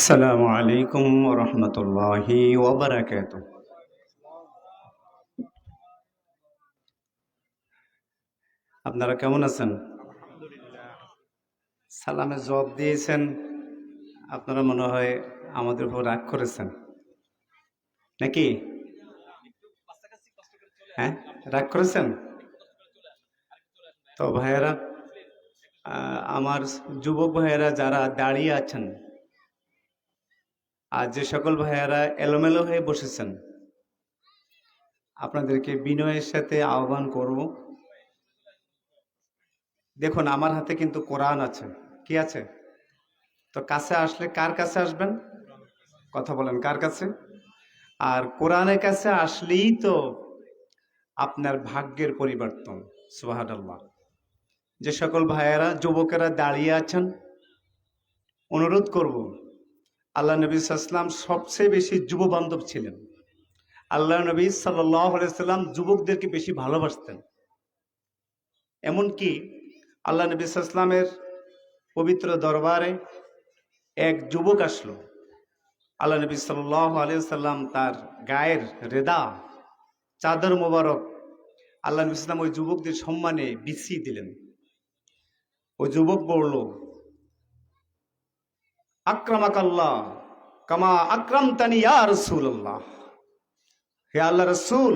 আসসালামু আলাইকুম ওয়া রাহমাতুল্লাহি ওয়া বারাকাতুহু। আপনারা কেমন আছেন? সালামের জবাব দিয়েছেন। আপনারা মনে হয় আমাদের উপর রাগ করেছেন নাকি? হ্যাঁ, রাগ করেছেন? তো ভাইয়েরা, আমার যুবক ভাইয়েরা যারা দাঁড়িয়ে আছেন আর যে সকল ভাইয়েরা এলোমেলো হয়ে বসেছেন, আপনাদেরকে বিনয়ের সাথে আহ্বান করব। দেখুন, আমার হাতে কিন্তু কোরআন আছে। কি আছে? তো কাছে আসলে কার কাছে আসবেন? কথা বলেন, কার কাছে? আর কোরআনের কাছে আসলেই তো আপনার ভাগ্যের পরিবর্তন। সুবহানাল্লাহ। যে সকল ভাইয়েরা যুবকেরা দাঁড়িয়ে আছেন, অনুরোধ করব, আল্লাহ নবী সাল্লাল্লাহু সবচেয়ে বেশি যুব বান্ধব ছিলেন। আল্লাহ নবী সাল্লাল্লাহু আলাইহি সাল্লাম যুবকদেরকে বেশি ভালোবাসতেন। এমনকি আল্লাহ নবী সাল্লাল্লাহু পবিত্র দরবারে এক যুবক আসলো। আল্লাহ নবী সাল্লাল্লাহু আলাইহি সাল্লাম তার গায়ের রেদা, চাদর মোবারক আল্লাহ নবী সাল্লাম ওই যুবকদের সম্মানে বিছিয়ে দিলেন। ওই যুবক বলল, আকরামাকাল্লাহ কামা আকরামতানি ইয়া রাসূলুল্লাহ। হে আল্লাহ রাসূল,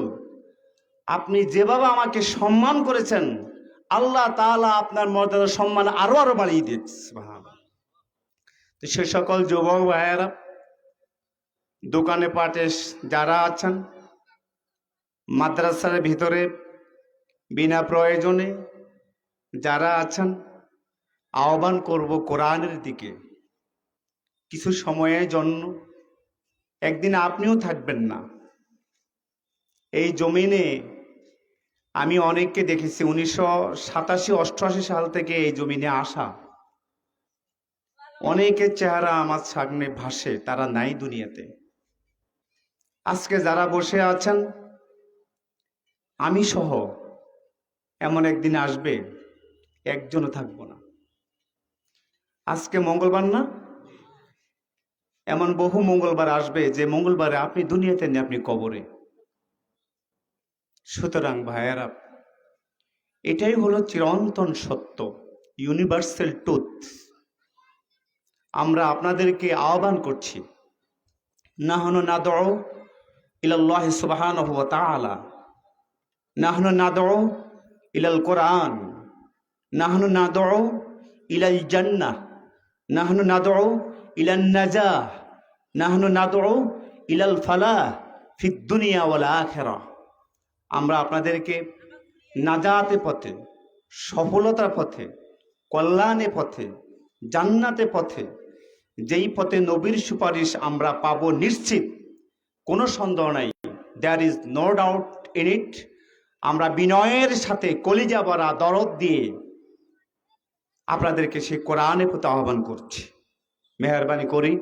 আপনি যেভাবে আমাকে সম্মান করেছেন, আল্লাহ তাআলা আপনার মর্যাদা সম্মান আরো আরো বাড়িয়ে দিন। সুবহানাল্লাহ। তো সে সকল যুবক ভাইয়েরা, দোকানে পাটে যারা আছেন, মাদ্রাসার ভিতরে বিনা প্রয়োজনে যারা আছেন, আহ্বান করব কোরআনের দিকে। কিছু সময়ের জন্য, একদিন আপনিও থাকবেন না এই জমিনে। আমি অনেককে দেখেছি 1987-88 সাল থেকে এই জমিনে আসা। অনেকের চেহারা আমার সামনে ভাসে, তারা নাই দুনিয়াতে। আজকে যারা বসে আছেন, আমি সহ এমন একদিন আসবে একজনও থাকবো না। আজকে মঙ্গলবার না? এমন বহু মঙ্গলবার আসবে যে মঙ্গলবারে আপনি দুনিয়াতে নেই, আপনি কবরে। সুতরাং ভাইয়েরা, এটাই হলো চিরন্তন সত্য, ইউনিভার্সাল ট্রুথ। আমরা আপনাদেরকে আহ্বান করছি, নাহনু নাদউ ইলাল্লাহি সুবহানাহু ওয়া তাআলা, নাহনু নাদউ ইলাল কোরআন, নাহনু নাদউ ইলাল জান্নাহ, নাহনু নাদউ ইলান নাজাহ, নাহনু নাদউ ইলাল ফালাহ ফিদ দুনিয়া ওয়াল আখিরাহ। আমরা আপনাদেরকে নাজাতে পথে, সফলতার পথে, কল্যাণের পথে, জান্নাতের পথে, যেই পথে নবীর সুপারিশ আমরা পাবো নিশ্চিত, কোনো সন্দেহ নাই, there is no doubt in it. আমরা বিনয়ের সাথে কলিজা ভরা দরদ দিয়ে আপনাদেরকে সেই কোরআনের প্রতি আহ্বান করছি। মেহেরবানি করি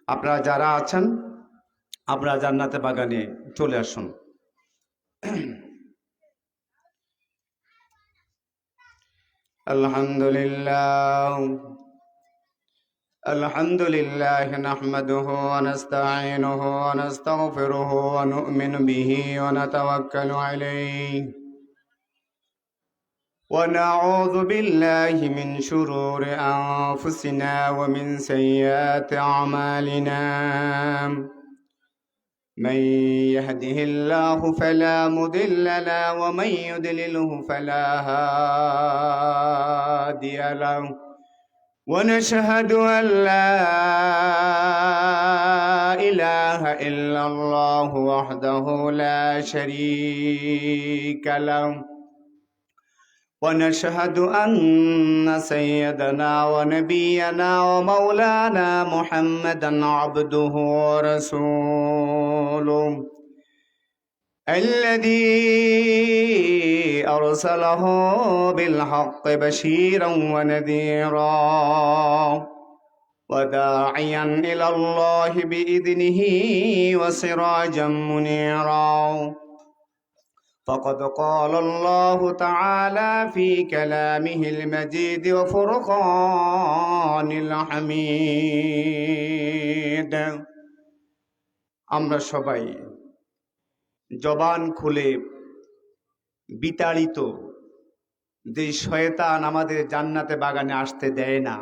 আপনারা যারা আছেন, আপনারা জান্নাতে বাগানে চলে আসুন। আলহামদুলিল্লাহ, আলহামদুলিল্লাহ নাহমাদুহু ওয়া নাস্তাঈনুহু ওয়া নাস্তাগফিরুহু ওয়া নু'মিনু বিহি ওয়া নাতাওয়াক্কালু আলাইহি ওয়া নাউযু বিল্লাহি মিন শুরুরি আনফুসিনা ওয়া মিন সাইয়্যাতি আমালিনা। من يهده الله فلا مضل له ومن يضلله فلا هادي له ونشهد أن لا إله إلا الله وحده لا شريك له ونشهد أن سيدنا ونبينا ومولانا محمدا عبده ورسوله الذي أرسله بالحق بشيرا ونذيرا وداعيا إلى الله بإذنه وسراجا منيرا فقد قال الله تعالى في كلامه المجيد وفرقان الحميد আমরা সবাই জবান খুলে বিতাড়িত যে শয়তান আমাদের জান্নাতে বাগানে আসতে দেয় না,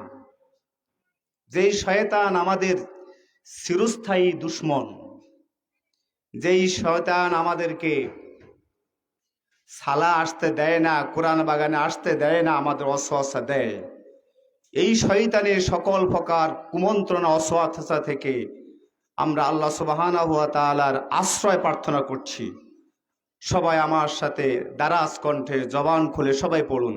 যেই শয়তান আমাদের চিরস্থায়ী দুশ্মন, যেই শয়তান আমাদেরকে সালা আসতে দেয় না, কোরআন বাগানে আসতে দেয় না, আমাদের অসওয়াসা দেয়, এই শয়তানের সকল প্রকার কুমন্ত্রণা অসওয়াসা থেকে আমরা আল্লাহ সুবহানাহু ওয়া তাআলার আশ্রয় প্রার্থনা করছি। সবাই আমার সাথে দারাজ কণ্ঠে জবান খুলে সবাই পড়ুন,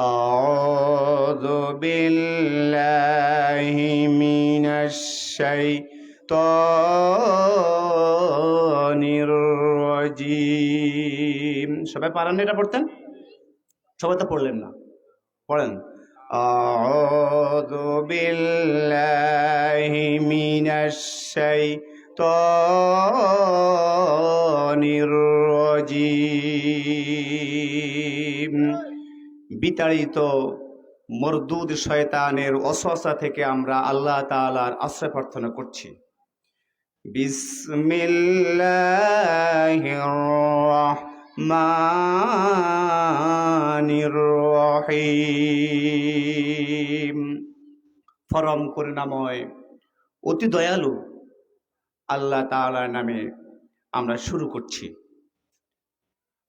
আউযু বিল্লাহি মিনাশ শাইতানির রাজিম। সবাই পারেন এটা পড়তেন? সবাই তো পড়লেন না, পড়েন। আউযু বিল্লাহি মিনাশ শাইতানির রাজিম। বিতাড়িত মরদুদ শয়তানের ওয়াসওয়াসা থেকে আমরা আল্লাহ তাআলার আশ্রয় প্রার্থনা করছি। বিসমিল্লাহির রাহমানির রহিম। পরম করুণাময় অতি দয়ালু আল্লাহ তাআলার নামে আমরা শুরু করছি।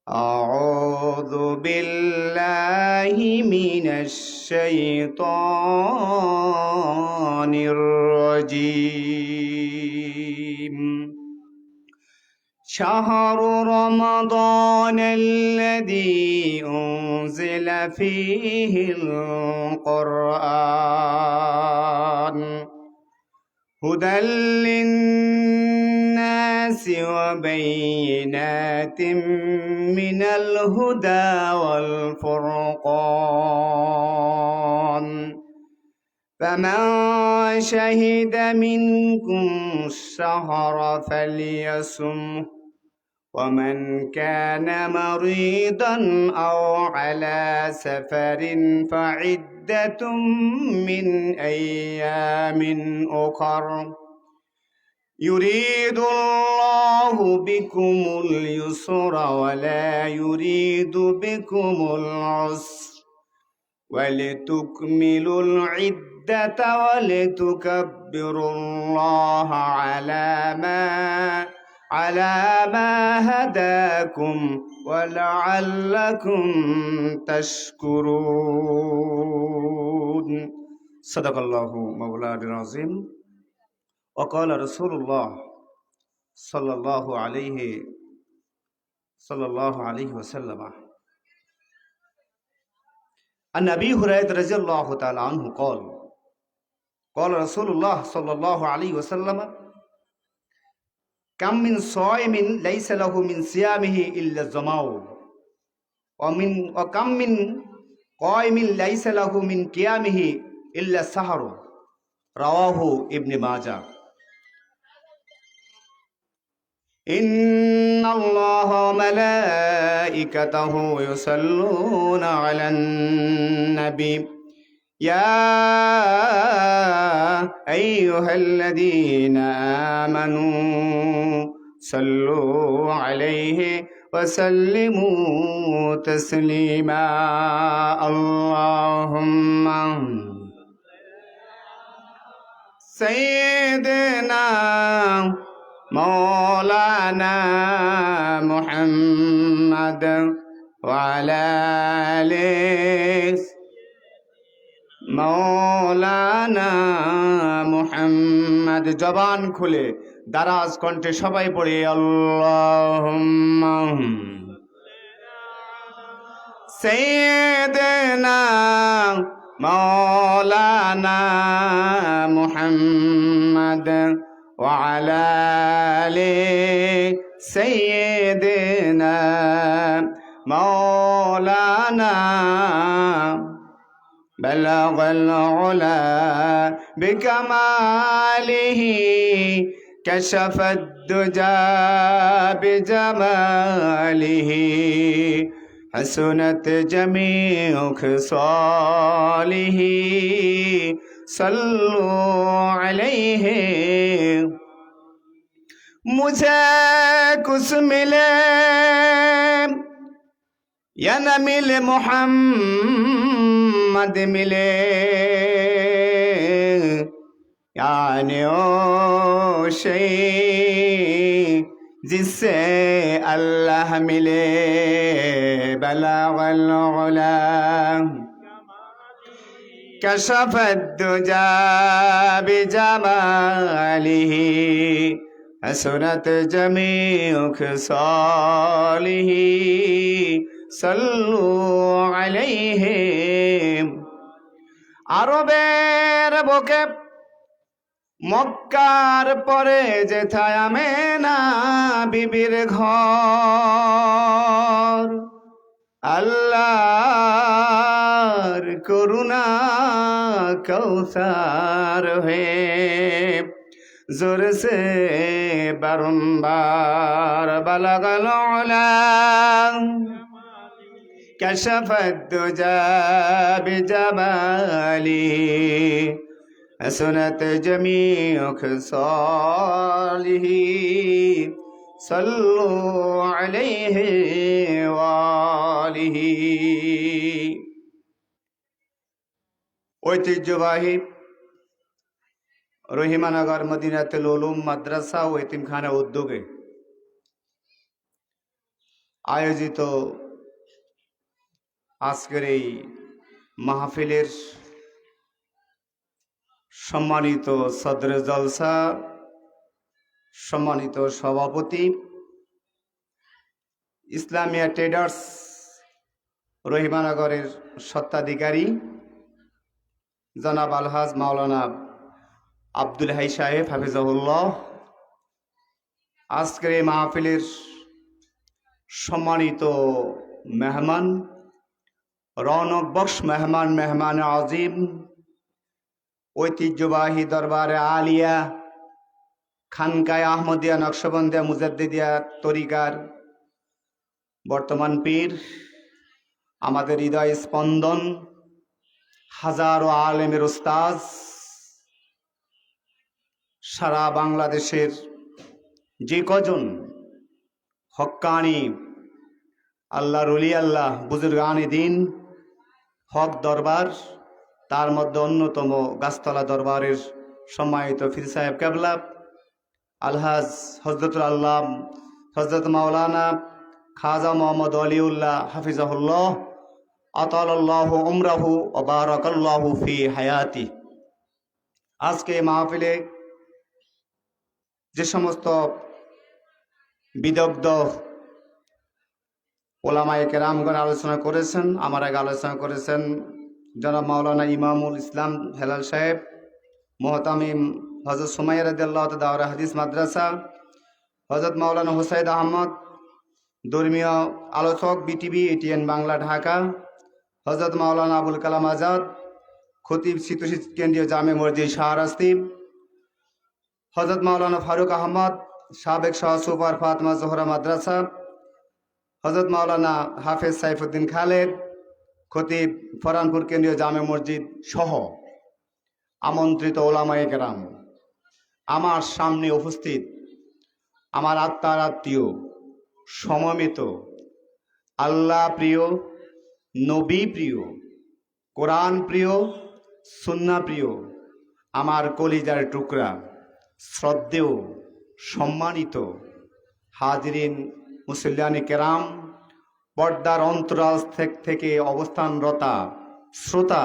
আউযু বিল্লাহি মিনাশ শাইতানির রাজিম। শাহরু রমাদানাল্লাযী উনজিলা ফীহিল কুরআন হুদাল লিন্নাসি ওয়া বাইয়িনাতিম মিনাল হুদা ওয়াল ফুরকান فمن شهد منكم الشهر فليصمه ومن كان مريضا أو على سفر فعدة من أيام أخر يريد الله بكم اليسر ولا يريد بكم العسر ولتكملوا العدة ولتكبروا الله على ما هداكم ولعلكم تشكرون صدق الله مولانا العظيم وقال رسول الله صلى الله عليه وسلم عن أبي هريرة رضي الله تعالى عنه قال رسول الله صلى الله عليه وسلم كم من صائم ليس له من صيامه إلا الظمأ وكم من قائم ليس له من قيامه إلا السحر رواه ابن ماجه إن الله وملائكته يصلون على النبي يا أيها الذين آمنوا صلوا عليه وسلموا تسليما اللهم سيدنا مولانا محمد وعلى آله মৌলানা মুহাম্মদ। জবান খুলে দারাজ কণ্ঠে সবাই পড়ে আল্লাহুম্মা সাইয়্যিদিনা মৌলানা মুহাম্মদ ওয়া আলা আলি সাইয়্যিদিনা মৌলানা بلغ العلا بكماله كشف الدجى بجماله حسنت جميع خصاله صلوا عليه मुझे कुछ मिले या न मिले मोहम्मद मिले यानी ओ शे जिससे अल्लाह मिले बलागल उला कशफ الدجى بجماله حسنت جميع خصاله صلوا عليه আরবের বুকে মক্কার পরে যেথায় আমেনা বিবির ঘর আল্লাহর করুণা কৌসার হয়ে जोर से बारंबार बलगल उला कशफ الدجى بجماله حسنت جميع خصاله صلوا عليه وآله ঐতিহ্যবাহী রহিমানগর মদিনাতুল উলুম মাদ্রাসা ও এতিমখানা উদ্যোগে আয়োজিত আজকের এই মাহফিলের সম্মানিত সদরে জলসা, সম্মানিত সভাপতি, ইসলামিয়া ট্রেডার্স রহিমানগরের স্বত্বাধিকারী জনাব আলহাজ মাওলানা আব্দুল হাই সাহেব হাফিজাহুল্লাহ, আজকের এই মাহফিলের সম্মানিত মেহমান, রৌনক বক্স মেহমান, মেহমান আজিম, ঐতিহ্যবাহী দরবারে আলিয়া খানকায় আহমদিয়া নকশবন্দিয়া মুজাদ্দিদিয়া তরিকার বর্তমান পীর, আমাদের হৃদয় স্পন্দন, হাজারো আলেমের উস্তাজ, সারা বাংলাদেশের যে কজন হক্কানি আল্লাহর ওলি আল্লাহ বুজুর্গানে দিন হক দরবার, তার মধ্যে অন্যতম গাছতলা দরবারের সম্মানিত ফির সাহেব কেবলা আলহাজ হজরতুল আল্লাহ হজরত মাওলানা খাজা মোহাম্মদ আলিউল্লাহ হাফিজাহুল্লাহ আতালাল্লাহু উমরাহু ওয়া বারাকাল্লাহু ফি হায়াতি। আজকে মাহফিলে যে সমস্ত বিদগ্ধ ওলামায়ে কেরামগণ আলোচনা করেছেন, আমার আগে আলোচনা করেছেন জনাব মাওলানা ইমামুল ইসলাম হেলাল সাহেব, মোহতামিম হজরত সুমাইয়া রাদিয়াল্লাহু তাআলা দাওরা হাদিস মাদ্রাসা, হজরত মাওলানা হুসাইদ আহমদ ধর্মীয় আলোচক, বিটিভি, এটিএন বাংলা ঢাকা, হজরত মাওলানা আবুল কালাম আজাদ খতিব শীতশীত কেন্দ্রীয় জামে মসজিদ শাহরাস্তি, হজরত মাওলানা ফারুক আহমদ সাবেক সহ সুপার ফাতেমা জোহরা মাদ্রাসা, হজরত মাওলানা হাফেজ সাইফুদ্দিন খালেদ খতিব ফরানপুর কেন্দ্রীয় জামে মসজিদ সহ আমন্ত্রিত ওলামায়ে কেরাম, আমার সামনে উপস্থিত আমার আত্মার আত্মীয়, সমমিত, আল্লাহ প্রিয়, নবী প্রিয়, কোরআন প্রিয়, সুন্নাহ প্রিয়, আমার কলিজার টুকরা, শ্রদ্ধেয়, সম্মানিত হাজিরিন মুসল্লিয়ানে কেরাম, পর্দার অন্তরাল থেকে অবস্থানরতা শ্রোতা,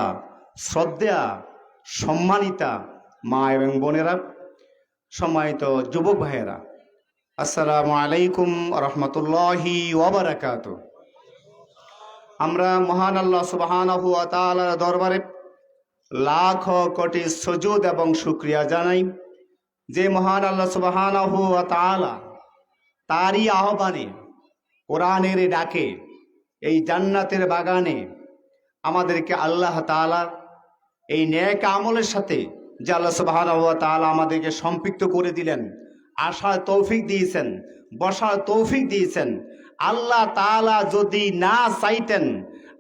শ্রদ্ধেয়া, সম্মানিতা মা এবং বোনেরা, সম্মানিত যুবক ভাইয়েরা, আসসালামু আলাইকুম রহমতুল্লাহি ওয়া বারাকাতুহু। আমরা মহান আল্লাহ সুবহানাহু ওয়া তাআলার দরবারে লাখ কোটি সুজুদ এবং শুকরিয়া জানাই, যে মহান আল্লাহ সুবহানাহু ওয়া তাআলা তারই আহ্বানে, কোরআনের ডাকে, এই জান্নাতের বাগানে আমাদেরকে আল্লাহ তাআলা এই নেক আমলের সাথে যে আল্লাহ সুবহানাহু ওয়া তাআলা আমাদেরকে সম্পৃক্ত করে দিলেন, আসার তৌফিক দিয়েছেন, বসার তৌফিক দিয়েছেন। আল্লাহ তাআলা যদি না চাইতেন,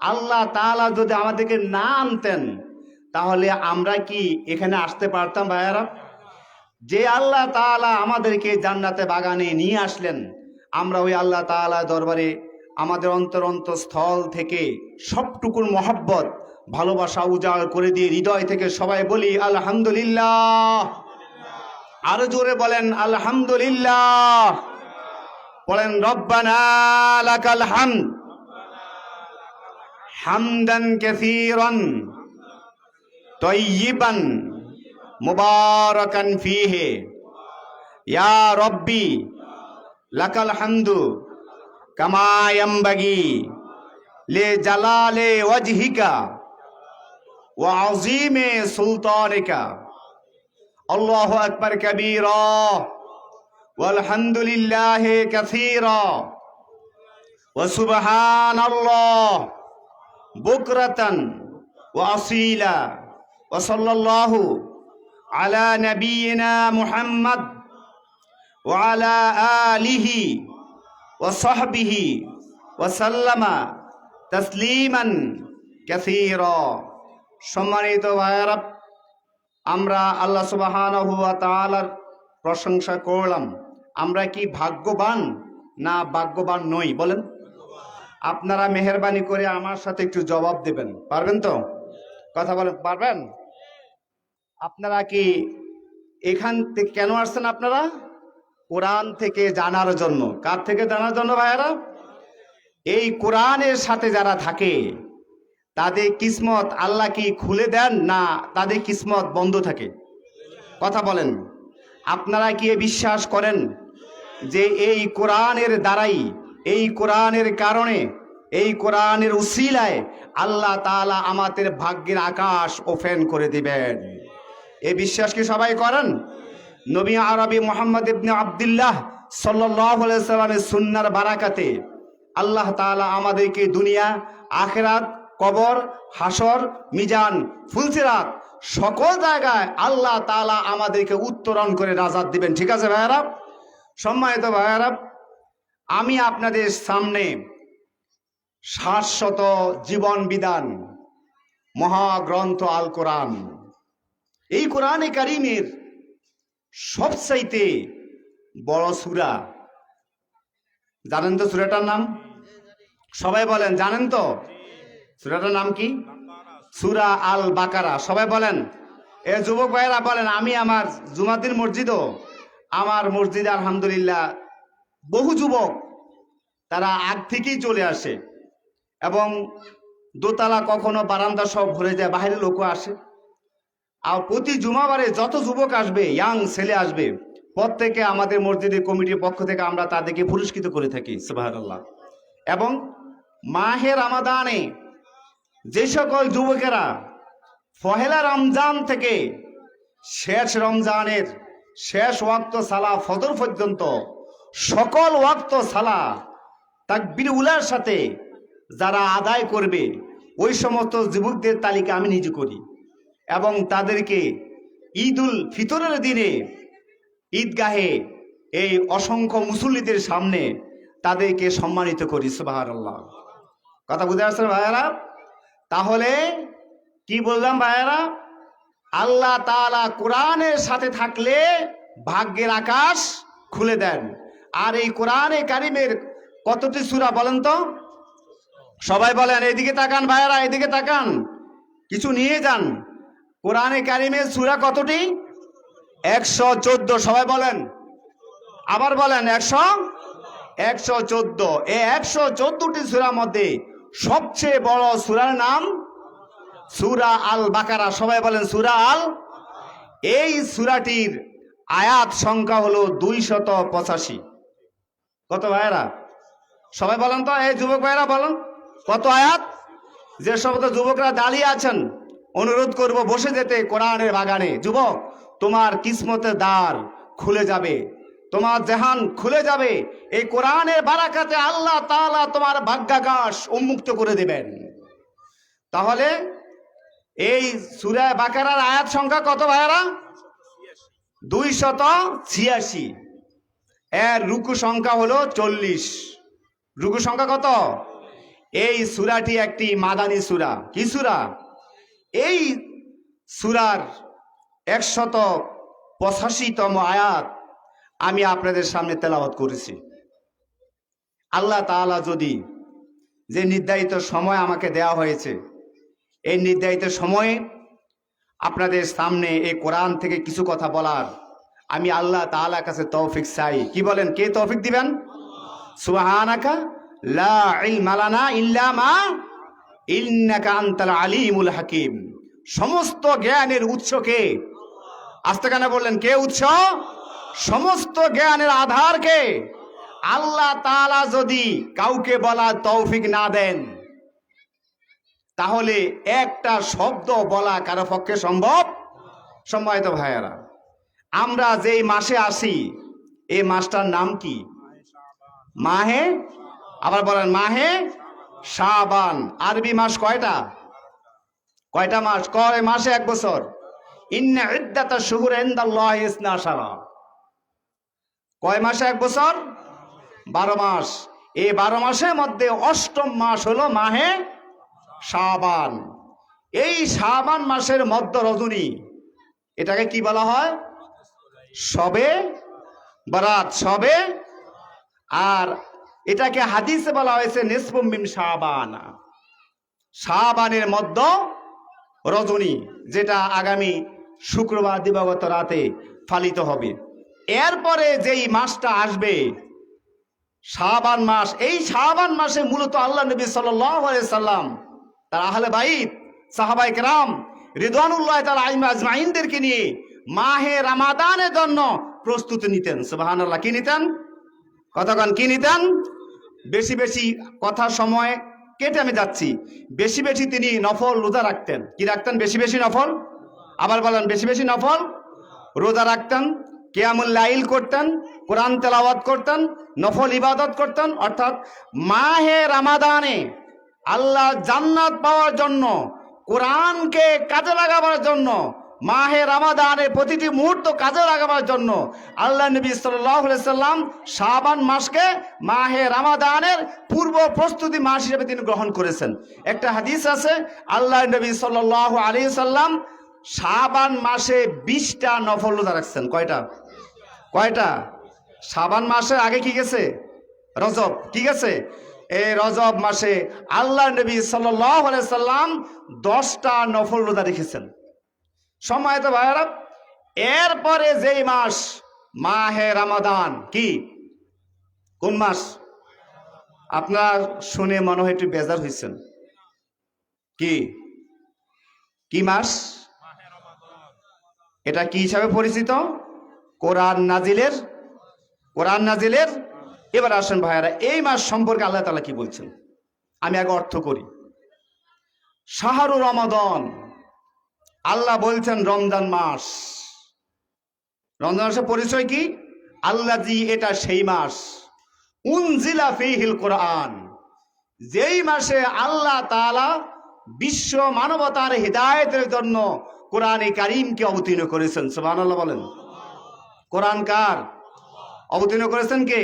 আল্লাহ তাআলা যদি আমাদেরকে না আনতেন, তাহলে আমরা কি এখানে আসতে পারতাম ভাইয়ারা? যে আল্লাহ তাআলা আমাদেরকে জান্নাতে বাগানে নিয়ে আসলেন, আমরা ওই আল্লাহ তাআলা দরবারে আমাদের অন্তরস্থল থেকে সবটুকুর মহব্বত ভালোবাসা উজাড় করে দিয়ে হৃদয় থেকে সবাই বলি আলহামদুলিল্লাহ। আরো জোরে বলেন আলহামদুলিল্লাহ। বলেন রব্বানা লাকাল হামদ হামদান কাসীরান তাইয়িবান মুবারাকান ফীহি ইয়া রব্বি লাকাল হামদু কামা ইয়ানবাগি লি জালালি ওয়াজহিকা ওয়া আযীমি সুলতানিকা। আল্লাহু আকবার কাবীরা ওয়ালহামদুলিল্লাহি কাসীরা ওয়া সুবহানাল্লাহ বুকরাতান ওয়া আসীলা। ওয়া সাল্লাল্লাহু আলা নাবিয়িনা মুহাম্মদ ওয়া আলা আলিহি ওয়া সাহবিহি ওয়া সাল্লামা তাসলিমান কাসীরা। সম্মানিত ভাইয়েরা, আমরা আল্লাহ সুবহানাহু ওয়া তাআলার প্রশংসা করলাম। আমরা কি ভাগ্যবান না ভাগ্যবান নই বলেন? আপনারা মেহেরবানি করে আমার সাথে একটু জবাব দেবেন, পারবেন তো? কথা বলেন, পারবেন? আপনারা কি এখান থেকে কেন আসছেন? আপনারা কোরআন থেকে জানার জন্য। কার থেকে জানার জন্য ভাইয়েরা? এই কোরআনের সাথে যারা থাকে তাদের কিসমত আল্লাহ কি খুলে দেন না তাদের কিসমত বন্ধ থাকে? কথা বলেন। আপনারা কি বিশ্বাস করেন যে এই কোরআনের দ্বারাই, এই কোরআনের কারণে, এই কোরআনের উসিলায় আল্লাহ তাআলা আমাদের ভাগ্যের আকাশ ওপেন করে দিবেন? এই বিশ্বাস কি সবাই করেন? নবী আরবি মুহাম্মদ ইবনে আব্দুল্লাহ সাল্লাল্লাহু আলাইহি সাল্লামের সুন্নাহর বারাকাতে আল্লাহ তাআলা আমাদেরকে দুনিয়া, আখিরাত, কবর, হাসর, মিজান, ফুলসিরাত সকল জায়গায় আল্লাহ তাআলা আমাদেরকে উত্তরণ করে নাজাত দিবেন। ঠিক আছে ভাইয়ারা? সম্মানিত ভাইয়ারা, আমি আপনাদের সামনে শাশ্বত জীবন বিধান মহাগ্রন্থ আল কোরআন, এই কোরআনে কারীমের সবচাইতে বড় সূরা, জানেন তো সূরাটার নাম? সবাই বলেন, জানেন তো সূরাটার নাম কি? সূরা আল বাকারা। সবাই বলেন। এ যুবক ভাইয়েরা বলেন। আমি আমার জুমাদিন মসজিদও, আমার মসজিদে আলহামদুলিল্লাহ বহু যুবক তারা আগ থেকেই চলে আসে এবং দোতলা কখনো বারান্দা সব ভরে যায়, বাইরের লোকও আসে। আর প্রতি জুমাবারে যত যুবক আসবে, ইয়াং ছেলে আসবে, প্রত্যেকে আমাদের মসজিদের কমিটির পক্ষ থেকে আমরা তাদেরকে পুরস্কৃত করে থাকি। সুবহানাল্লাহ। এবং মাহে রমাদানে যে সকল যুবকেরা পহেলা রমজান থেকে শেষ রমজানের শেষ ওয়াক্ত সালা ফজর পর্যন্ত সকল ওয়াক্ত সালা তাকবীর উলার সাথে যারা আদায় করবে, ওই সমস্ত যুবকদের তালিকা আমি নিজে করি এবং তাদেরকে ঈদুল ফিতরের দিনে ঈদগাহে এই অসংখ্য মুসল্লিদের সামনে তাদেরকে সম্মানিত করি। সুবহানাল্লাহ। কথা বুঝে আসছেন ভাইয়ারা? তাহলে কি বললাম ভাইয়ারা? আল্লাহ তাআলা কোরআনের সাথে থাকলে ভাগ্যের আকাশ খুলে দেন। আর এই কোরআনে কারীমের কতটি সূরা বলেন তো? সবাই বলেন। এইদিকে তাকান ভাইয়ারা, এইদিকে তাকান, কিছু নিয়ে যান। কোরআনে কারীমের সূরা কতটি? 114। সবাই বলেন, আবার বলেন 114। এই 114টি সূরার মধ্যে সবচেয়ে বড় সূরার নাম সূরা আল বাকারা। সবাই বলেন সূরা আল। এই সূরাটির আয়াত সংখ্যা হলো 285। কত ভাইয়েরা? সবাই বলেন তো, এই যুবক ভাইয়েরা বলেন কত আয়াত? যে সমস্ত যুবকরা দাঁড়িয়ে আছেন, অনুরোধ করব বসে যেতে কোরআনের বাগানে। যুবক, তোমার কিসমতের দ্বার খুলে যাবে, তোমার জাহান খুলে যাবে। এই কোরআনের বারাকাতে আল্লাহ তাআলা তোমার ভাগ্যাকাশ উন্মুক্ত করে দেবেন। তাহলে এই সূরা বাকারার আয়াত সংখ্যা কত ভাইয়ারা? 286। এর রুকু সংখ্যা হলো 40। রুকু সংখ্যা কত? এই সূরাটি একটি মাদানী সূরা। কি সূরা? এই সূরার 185তম আয়াত আমি আপনাদের সামনে তেলাওয়াত করেছি। আল্লাহ তাআলা যদি যে নির্ধারিত সময় আমাকে দেওয়া হয়েছে, এই নির্ধারিত সময়ে আপনাদের সামনে এই কোরআন থেকে কিছু কথা বলার আমি আল্লাহ তাআলার কাছে তৌফিক চাই। কি বলেন, কে তৌফিক দিবেন? সুবহানাকা লা ইলমা লানা ইল্লা মা ইন্নাকা আনতাল আলিমুল হাকিম। সমস্ত জ্ঞানের উৎস কে? আস্তে কানে বললেন, কে উৎস? সমস্ত জ্ঞানের আধার কে? আল্লাহ তাআলা যদি কাউকে বলা তৌফিক না দেন, তাহলে একটা শব্দ বলা কারো পক্ষে সম্ভব? সম্মানিত ভাইয়েরা, আমরা যেই মাসে আসি, এই মাসটার নাম কি? মাহে, আবার বলেন মাহে শাবান। আরবি মাস কয়টা? কয়টা মাস? কয় মাসে এক বছর? ইন্না ইদ্দাতাশ শুহুরি ইনদাল্লাহি ইসনা আশারা। কয় মাসে এক বছর? 12 মাস। এই 12 মাসের মধ্যে 8ম মাস হলো মাহে শাবান। এই শাবান মাসের মধ্য রজনী, এটাকে কি বলা হয়? শবে বরাত, শবে। আর এটাকে হাদিসে বলা হয়েছে নিসফুম মিন শাবান, শাবানের মধ্য রজনী, যেটা আগামী শুক্রবার দিবাগত রাতে পালিত হবে। এরপরে যেই মাসটা আসবে শাবান মাস, এই শাবান মাসে মূলত আল্লাহ নবী সাল্লাল্লাহু আলাইহি সাল্লাম তার আহলে বাইত সাহাবায়ে কেরাম রিদওয়ানুল্লাহি তাআলা আলাইহিম আজমাইনদেরকে নিয়ে মাহে রমাদানের জন্য প্রস্তুতি নিতেন। সুবহানাল্লাহ। কি নিতেন? কতক্ষণ কি নিতেন? বেশি বেশি কথা সময় কেটে আমি যাচ্ছি। বেশি বেশি তিনি নফল রোজা রাখতেন। কি রাখতেন? বেশি বেশি নফল। আবার বলেন, বেশি বেশি নফল রোজা রাখতেন, কিয়ামুল লাইল করতেন, কোরআন তেলাওয়াত করতেন, নফল ইবাদত করতেন। অর্থাৎ মাহে রমাদানে আল্লাহ জান্নাত পাওয়ার জন্য, কোরআনকে কাজে লাগাবার জন্য, মাহে রমাদানে প্রতিটি মুহূর্ত কাজে লাগাবার জন্য আল্লাহ নবী সাল্লাল্লাহু আলাইহি সাল্লাম শাবান মাসকে মাহে রমাদানের পূর্ব প্রস্তুতি মাস হিসেবে তিনি গ্রহণ করেছেন। একটা হাদিস আছে, আল্লাহ নবী সাল্লাল্লাহু আলাইহি সাল্লাম শাবান মাসে 20টা নফল রোজা রাখছেন। কয়টা? কয়টা? শাবান মাসের আগে কি গেছে? রজব। ঠিক আছে, এই রজব মাসে আল্লাহ নবী সাল্লাল্লাহু আলাইহি সাল্লাম 10টা নফল রোজা রেখেছেন। সম্মানিত ভাইয়েরা, এরপরে যেই মাস মাহে রমাদান, কি কোন মাস? আপনার শুনে মনে হয় একটু বেজার হয়েছেন। কি কি মাস? এটা কি হিসাবে পরিচিত? কোরআন নাজিলের, কোরআন নাজিলের। এবার আসেন ভাইয়েরা, এই মাস সম্পর্কে আল্লাহ তাআলা কি বলছেন আমি আগে অর্থ করি। শাহরু রমাদান, আল্লাহ বলছেন রমজান মাস। রমজান মাসের পরিচয় কি? আল্লাযী, এটা সেই মাস, উনজিলা ফীহিল কোরআন, যেই মাসে আল্লাহ তাআলা বিশ্ব মানবতার হিদায়াতের জন্য কোরআনে কারীমকে অবতীর্ণ করেছেন। সুবহানাল্লাহ বলেন। কোরআন কার অবতীর্ণ করেছেন? কে?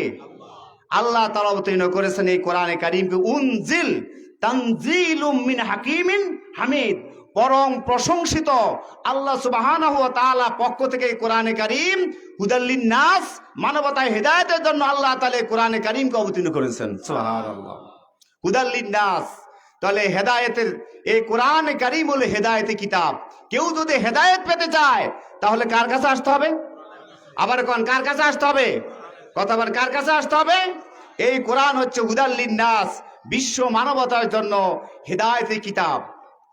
আল্লাহ তাআলা অবতীর্ণ করেছেন এই কোরআনে কারীমকে। উনজিল তানজিলুম মিন হাকিমিন হামিদ, পরম প্রশংসিত আল্লাহ সুবহানাহু ওয়া তাআলা পক্ষ থেকে কোরআনে কারীম হুদাল লিন-নাস, মানবতায় হেদায়েতের জন্য আল্লাহ তাআলা কোরআনে কারীমকে অবতীর্ণ করেছেন। সুবহানাল্লাহ। হুদাল লিন-নাস, তাহলে হেদায়েতের এই কোরআনে কারীম হলো হেদায়েতের কিতাব। কেউ যদি হেদায়েত পেতে চায় তাহলে কার কাছে আসতে হবে? আবার কোন কার কাছে আসতে হবে? কতবার কার কাছে আসতে হবে? এই কোরআন হচ্ছে হুদাল লিন-নাস, বিশ্ব মানবতার জন্য হেদায়েতের কিতাব,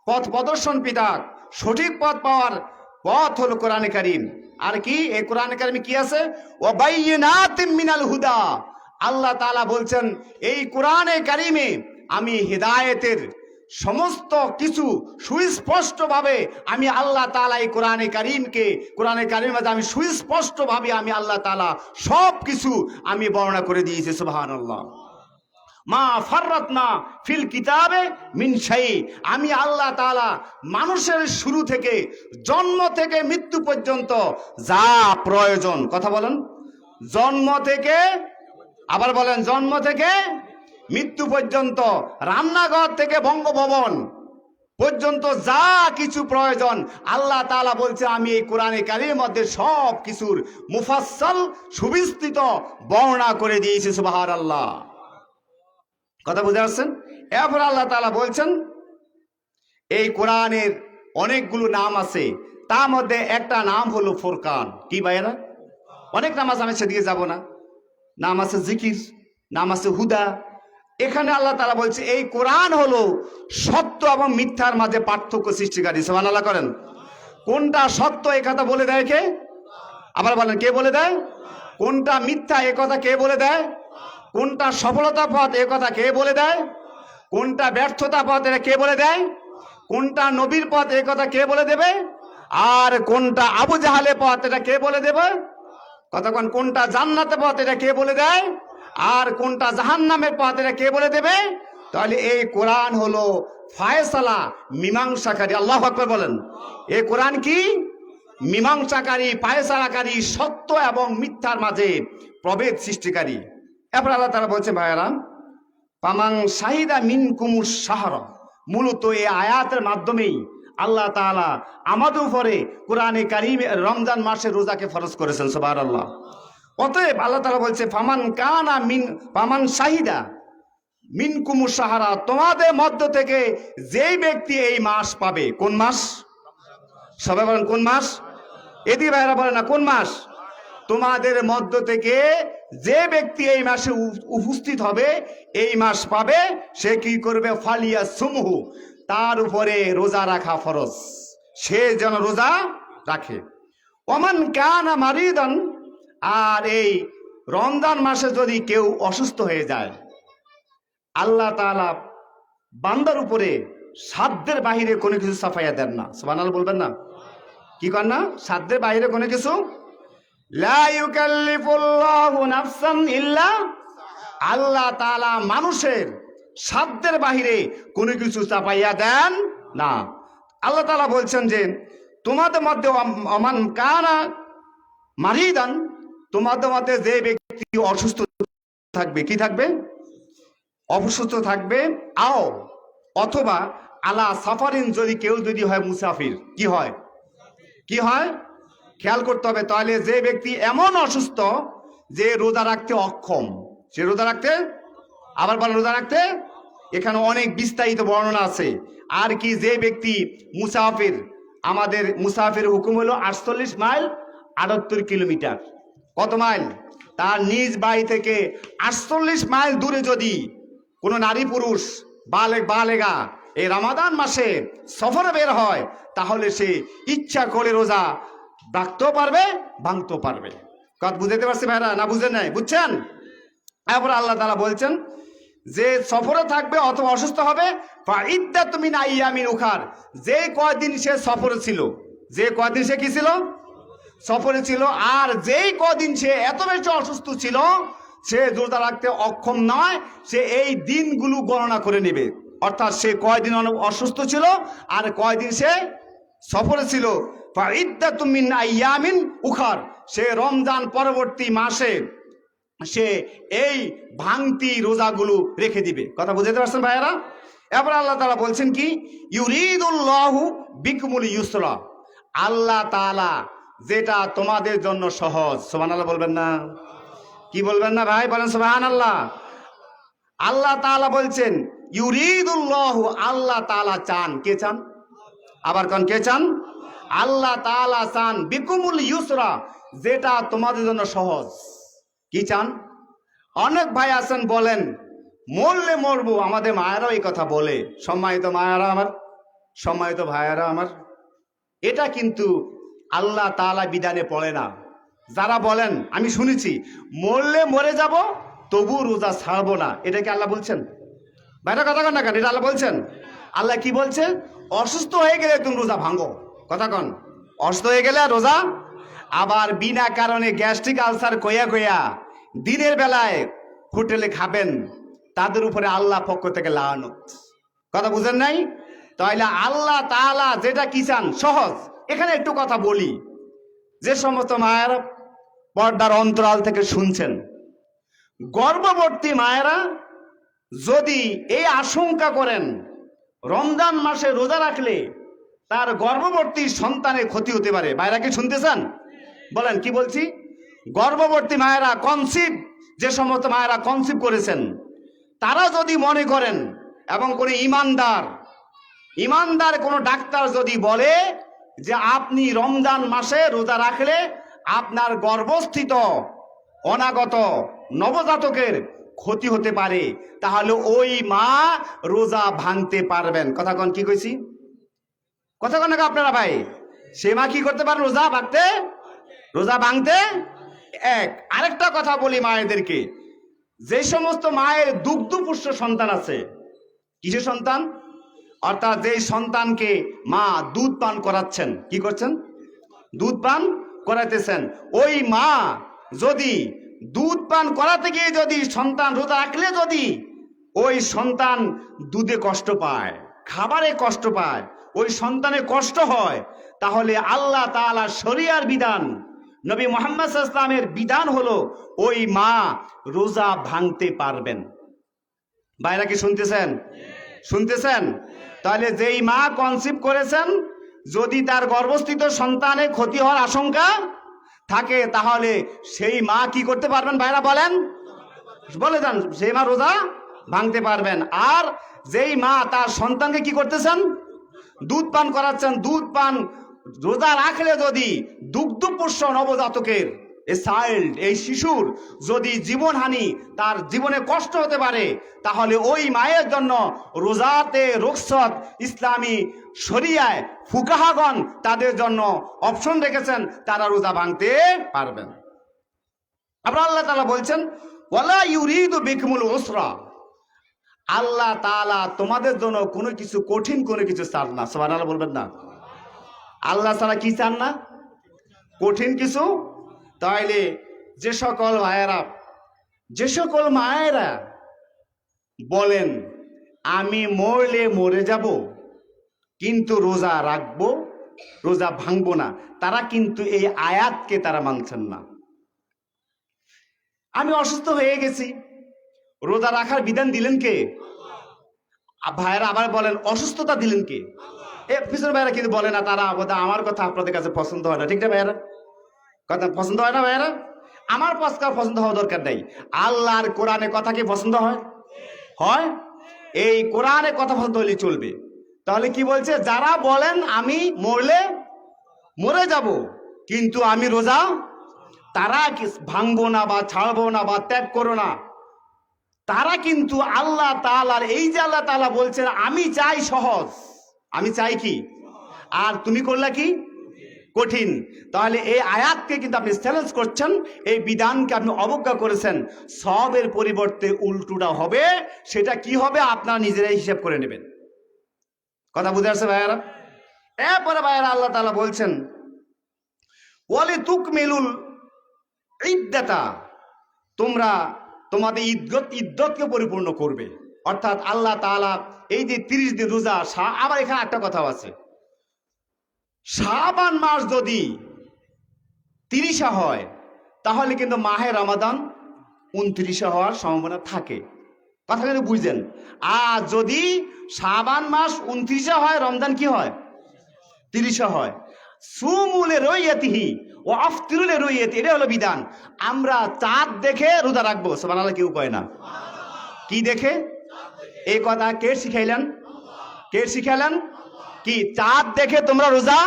পথ প্রদর্শন পিতাক, সঠিক পথ পাওয়ার পথ হলো কোরআনে কারীম। আর কি এই কোরআনে কারীমে কি আছে? ওয়া বাইয়িনাতিম মিনাল হুদা, আল্লাহ তাআলা বলছেন এই কোরআনে কারীমে আমি হেদায়েতের সমস্ত কিছু সুস্পষ্টভাবে আমি আল্লাহ তাআলা এই কোরআনে কারীমকে, কোরআনে কারীমে আমি সুস্পষ্টভাবে আমি আল্লাহ তাআলা সব কিছু আমি বর্ণনা করে দিয়েছি। সুবহানাল্লাহ। মা ফাররাতনা ফিল কিতাবে মিন শাই, আমি আল্লাহ তাআলা মানুষের শুরু থেকে, জন্ম থেকে মৃত্যু পর্যন্ত যা প্রয়োজন, কথা বলেন, জন্ম থেকে, আবার বলেন জন্ম থেকে মৃত্যু পর্যন্ত, রান্নাঘর থেকে বঙ্গভবন পর্যন্ত যা কিছু প্রয়োজন আল্লাহ তাআলা বলছে আমি এই কোরআনে কারীমের মধ্যে সব কিছুর মুফাসসাল সুবিস্তৃত বর্ণনা করে দিয়েছি। সুবহানাল্লাহ। কথা বুঝতে পারছেন? এরপর আল্লাহ তাআলা বলছেন এই কোরআনের অনেকগুলো নাম আছে, তার মধ্যে একটা নাম হলো ফুরকান। কি ভাইয়েরা? অনেক নাম আছে, আমি সেদিকে যাব না। নাম আছে জিকির, নাম আছে হুদা। এখানে আল্লাহ তাআলা বলছে এই কোরআন হলো সত্য এবং মিথ্যার মাঝে পার্থক্য সৃষ্টিকারী। সুবহানাল্লাহ করেন। কোনটা সত্য এ কথা বলে দেয় কে? আবার বলেন, কে বলে দেয়? কোনটা মিথ্যা এ কথা কে বলে দেয়? কোনটা সফলতা পথ এ কথা কে বলে দেয়? কোনটা ব্যর্থতা পথ এটা কে বলে দেয়? কোনটা নবীর পথ এ কথা কে বলে দেবে? আর কোনটা আবু জাহালের পথ এটা কে বলে দেবে? কতক্ষণ কোনটা জান্নাতের পথ এটা কে বলে দেয়? আর কোনটা জাহান্নামের পথ এটা কে বলে দেবে? তাহলে এই কোরআন হলো ফায়সালা, মীমাংসাকারী। আল্লাহু আকবার বলেন। এই কোরআন কি? মীমাংসাকারী, ফায়সালাকারী, সত্য এবং মিথ্যার মাঝে প্রভেদ সৃষ্টিকারী। এরপর আল্লাহ তাআলা বলছে ভাইয়েরা, পামাং শাহিদা মিনকুমুশ শাহরা। মূলত এই আয়াতের মাধ্যমেই আল্লাহ তাআলা আমাদের উপরে কোরআনে কারীম রমজান মাসের রোজাকে ফরজ করেছেন। সুবহানাল্লাহ। অতএব আল্লাহ তাআলা বলছে পামান শাহিদা মিনকুমুশ শাহরা, তোমাদের মধ্য থেকে যেই ব্যক্তি এই মাস পাবে। কোন মাস? সবাই বলেন কোন মাস? এদিকে ভাইরা বলে না কোন মাস? তোমাদের মধ্য থেকে যে ব্যক্তি এই মাসে উপস্থিত হবে, এই মাস পাবে, সে কি করবে? ফালিয়া সুমহু, তার উপরে রোজা রাখা ফরজ, সে যেন রোজা রাখে। ওমান কানা মারিদান, আর এই রমজান মাসে যদি কেউ অসুস্থ হয়ে যায়, আল্লাহ তাআলা বান্দার উপরে সাধ্যের বাহিরে কোনো কিছু চাপাইয়া দেন না। সুবহানাল্লাহ বলবেন না? কি করেন না? সাধ্যের বাহিরে কোনো কিছু। লা ইউকাল্লিফুল্লাহু নাফসান ইল্লা, আল্লাহ তাআলা মানুষের সাধ্যের বাহিরে কোনো কিছু চাপাইয়া দেন না। আল্লাহ তাআলা বলছেন যে তোমাদের মধ্যে অমান কানা মারিদান, তোমাদের মধ্যে যে ব্যক্তি অসুস্থ থাকবে, কি থাকবে? অসুস্থ থাকবে। আও অথবা আলা সাফারিন, যদি কেউ যদি হয় মুসাফির, কি হয়? কি হয়? খেয়াল করতে হবে। তাহলে যে ব্যক্তি এমন অসুস্থ যে রোজা রাখতে অক্ষম, সে রোজা রাখতে, আবার বলেন রোজা রাখতে, এখানে অনেক বিস্তারিত বর্ণনা আছে। আর কি, যে ব্যক্তি মুসাফির, আমাদের মুসাফির হুকুম হলো 48 মাইল 78 কিলোমিটার। কত মাইল? তার নিজ বাড়ি থেকে 48 মাইল দূরে যদি কোনো নারী পুরুষ বালেগা এই রমাদান মাসে সফরে বের হয়, তাহলে সে ইচ্ছা করে রোজা রাখতেও পারবে, ভাঙতেও পারবে। কথা বুঝতে পারছি ভাইরা? না বুঝেন নাই? বুঝছেন? এরপর আল্লাহ তাআলা বলছেন যে সফরে থাকবে অথবা অসুস্থ হবে, ফাইদ্দাতুম মিন আইয়ামিন উখার, যে কয়দিন সে সফরে ছিল, যে কয়দিন সে কি ছিল? সফরে ছিল। আর যেই কদিন সে এত বেশি অসুস্থ ছিল, সে রোজা রাখতে অক্ষম নয়, সে এই দিনগুলো গণনা করে নেবে। অর্থাৎ সে কয়দিন অসুস্থ ছিল আর কয়দিন সে সফরে ছিল। ফাইদ্দাতুম মিন আইয়ামিন উখার, সে রমজান পরবর্তী মাসে সে এই ভাঙতি রোজাগুলো রেখে দিবে। কথা বুঝতে পারছেন ভাইয়েরা? এবার আল্লাহ তাআলা বলছেন কি, ইউরিদুল্লাহু বিকুমুল ইউসরা, আল্লাহ তাআলা যেটা তোমাদের জন্য সহজ। সুবহানাল্লাহ বলবেন না? কি বলবেন না ভাই? বলেন সুবহানাল্লাহ। আল্লাহ তাআলা বলছেন ইউরিদুল্লাহু, আল্লাহ তাআলা চান। কে চান? আবার কোন কে চান? আল্লাহ তাআলা চান বিকুমুল ইউসরা, যেটা তোমাদের জন্য সহজ। কি চান? অনেক ভাই আছেন বলেন মরলে মরবো, আমাদের মায়েরাও এই কথা বলে। সম্মানিত মায়েরা আমার, সম্মানিত ভাইয়েরা আমার, এটা কিন্তু আল্লাহ তাআলা বিধানে পড়ে না। যারা বলেন, আমি শুনেছি মরলে মরে যাব তবু রোজা ছাড়বো না, এটা কি আল্লাহ বলছেন? ভাইরা কথা কন না কেন? এটা আল্লাহ বলছেন? আল্লাহ কি বলছে? অসুস্থ হয়ে গেলে তুমি রোজা ভাঙো। কথা কন? অসুস্থ হয়ে গেলে রোজা, আবার বিনা কারণে গ্যাস্ট্রিক আলসার কইয়া দিনের বেলায় হোটেলে খাবেন, তাদের উপরে আল্লাহ পক্ষ থেকে লানত। কথা বুঝেন নাই? তাহলে আল্লাহ তাআলা যেটা কি চান? সহজ। এখানে একটু কথা বলি, যে সমস্ত মায়ের পর্দার অন্তরাল থেকে শুনছেন, গর্ভবতী মায়েরা যদি এই আশঙ্কা করেন রমজান মাসে রোজা রাখলে তার গর্ভবতী সন্তানের ক্ষতি হতে পারে। ভাইরা কি শুনতেছেন? বলেন কি বলছি? গর্ভবতী মায়েরা, কনসিভ, যে সমস্ত মায়েরা কনসিভ করেছেন, তারা যদি মনে করেন এবং কোনো ইমানদার কোনো ডাক্তার যদি বলে যে আপনি রমজান মাসে রোজা রাখলে আপনার গর্ভস্থিত অনাগত নবজাতকের ক্ষতি হতে পারে, তাহলে ওই মা রোজা ভাঙতে পারবেন। কথা কন, কি কইছি? কথা কন না আপনারা ভাই? সে মা কি করতে পারে? রোজা ভাঙতে। আরেকটা কথা বলি মায়েদেরকে, যে সমস্ত মায়ের দুগ্ধপুষ্ট সন্তান আছে, কিসের সন্তান? অর্থাৎ যে সন্তানকে মা দুধ পান করাচ্ছেন, কি করছেন? দুধ পান করাতেছেন। ওই মা যদি দুধ পান করাতে গিয়ে যদি সন্তান রোজা রাখলে যদি ওই সন্তান দুধে কষ্ট পায়, খাবারে কষ্ট পায়, ওই সন্তানের কষ্ট হয়, তাহলে আল্লাহ তাআলা শরিয়ার বিধান, নবী মুহাম্মদ সাল্লাল্লাহু আলাইহি ওয়াসাল্লামের বিধান হলো ওই মা রোজা ভাঙতে পারবেন। ভাইরা কি শুনতেছেন? তাহলে যেই মা কনসিভ করেছেন, যদি তার গর্ভস্থিত সন্তানের ক্ষতি হওয়ার আশঙ্কা থাকে, তাহলে সেই মা কি করতে পারবেন? ভাইরা বলেন, বলে যান, সেই মা রোজা ভাঙতে পারবেন। আর যেই মা তার সন্তানকে কি করতেছেন? দুধ পান করাচ্ছেন, দুধ পান রোজা রাখলে যদি দুগ্ধপোষ্য নবজাতকের এই শিশুর যদি জীবনহানি, তার জীবনে কষ্ট হতে পারে, তাহলে ওই মায়ের জন্য রোজাতে রুখসত ইসলামী শরিয়ায় ফুকাহাগণ তাদের জন্য অপশন রেখেছেন, তারা রোজা ভাঙতে পারবেন। আবার আল্লাহ তাআলা বলছেন, ওয়ালা ইউরিদু বিকুমুল উসরা, আল্লাহ তাআলা তোমাদের জন্য কোনো কিছু কঠিন কোনো কিছু চান না। সুবহানাল্লাহ বলবেন না? আল্লাহ তাআলা কি চান না? কঠিন কিছু। তাইলে যে সকল মায়েরা বলেন আমি মরলে মরে যাব কিন্তু রোজা রাখবো, রোজা ভাঙবো না, তারা কিন্তু এই আয়াতকে তারা মানছেন না। আমি অসুস্থ হয়ে গেছি, রোজা রাখার বিধান দিলেন কে? ভাইয়েরা আবার বলেন অসুস্থতা দিলেন কে? পিছনের ভাইয়েরা কিন্তু বলে না, তারা আমার কথা আপনাদের কাছে পছন্দ হয় না। ঠিক না ভাইয়েরা? কথা পছন্দ হয় না ভাইয়েরা? আমার পছন্দ হওয়া দরকার নেই। আল্লাহর কোরআনে কথা কি পছন্দ হয়? এই কোরআনে কথা পছন্দ হলে চলবে। তাহলে কি বলছে? যারা বলেন আমি মরলে মরে যাব কিন্তু আমি রোজা তারা ভাঙবো না বা ছাড়বো না বা ত্যাগ করো না, তারা কিন্তু আল্লাহ তাআলার, এই যে আল্লাহ তাআলা বলছেন আমি চাই সহজ, আমি চাই কি, আর তুমি করলা কি কঠিন। তাহলে এই আয়াতকে কিন্তু আপনি চ্যালেঞ্জ করছেন, এই বিধানকে আপনি অবজ্ঞা করেছেন। সবের পরিবর্তে উল্টোটা হবে। সেটা কি হবে আপনারা নিজেরাই হিসাব করে নেবেন। কথা বুঝে আসছে ভাইয়ারা? এরপরে ভাইয়ারা আল্লাহ তাআলা বলছেন ওয়ালি তুকমিলুল ইদ্দাতা, তোমরা তোমাদের ইদ্দতকে পরিপূর্ণ করবে। অর্থাৎ আল্লাহ তাআলা এই যে 30 দিন রোজা, আবার এখানে একটা কথা আছে, শাবান মাস যদি 30 হয় তাহলে কিন্তু মাহে রমাদান 29 হওয়ার সম্ভাবনা থাকে। কথা কিন্তু বুঝছেন? আর যদি শাবান মাস 29 হয়, রমজান কি হয়? 30 হয়। সুমুলে রুইয়াতিহি ও আফতিরুলে রুইয়াতি, এটা হলো বিধান। আমরা চাঁদ দেখে রোজা রাখবো। সুবহানাল্লাহ কেউ কয় না। কি দেখে? এই কথা কে শিখাইলেন? কি চাঁদ দেখে তোমরা রোজা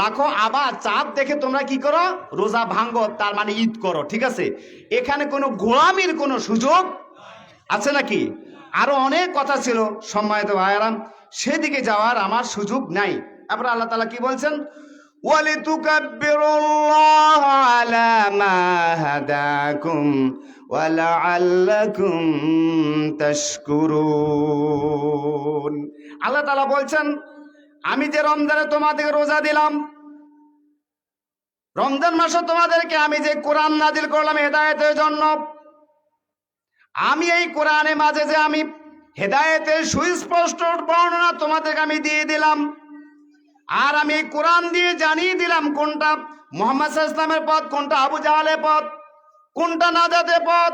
রাখো, আবার চাঁদ দেখে তোমরা কি করো? রোজা ভাঙো, তার মানে ঈদ করো। ঠিক আছে? এখানে কোনো গোলামির কোনো সুযোগ আছে নাকি? আরো অনেক কথা ছিল সম্মানিত ভাইয়ারা, সেদিকে যাওয়ার আমার সুযোগ নাই। আবার আল্লাহ তাআলা কি বলছেন? ওয়ালিতুকাব্বিরুল্লাহ আলা মা হাদাকুম ওয়া লাআল্লাকুম তাশকুরুন। আল্লাহ তাআলা বলছেন আমি যে রমজানে তোমাদেরকে রোজা দিলাম, রমজান মাসে তোমাদেরকে আমি যে কোরআন নাজিল করলাম হেদায়েতের জন্য, আমি এই কোরআনের মাঝে যে আমি হেদায়েতের সুস্পষ্ট বর্ণনা তোমাদেরকে আমি দিয়ে দিলাম, আর আমি এই কোরআন দিয়ে জানিয়ে দিলাম কোনটা মুহাম্মদ সাল্লাল্লাহু আলাইহি ওয়াসাল্লামের পথ কোনটা আবু জাহালের পথ, কোনটা নাজাতের পথ,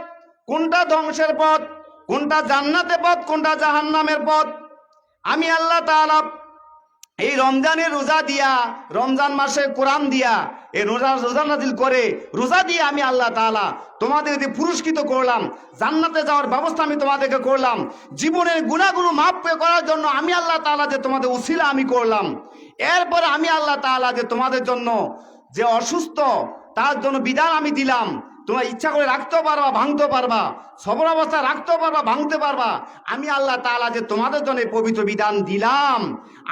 কোনটা ধ্বংসের পথ, কোনটা জান্নাতের পথ, কোনটা জাহান্নামের পথ। আমি আল্লাহ তাআলা এই রমজানের রোজা দিয়া, রমজান মাসে কোরআন দিয়া, এই রোজা নাজিল করে রোজা দিয়ে আমি আল্লাহ তাআলা তোমাদেরকে পুরস্কৃত করলাম, জান্নাতে যাওয়ার ব্যবস্থা আমি তোমাদেরকে করলাম, জীবনের গুনাহগুলো মাফ করার জন্য আমি আল্লাহ তাআলা যে তোমাদের উসিলা আমি করলাম। এরপরে আমি আল্লাহ তাআলা যে তোমাদের জন্য যে অসুস্থ তার জন্য বিধান আমি দিলাম, তোমরা ইচ্ছা করে রাখতেও পারবা, ভাঙতে পারবা, সবর অবস্থা রাখতেও পারবা, ভাঙতে পারবা। আমি আল্লাহ তাআলা যে তোমাদের জন্য পবিত্র বিধান দিলাম।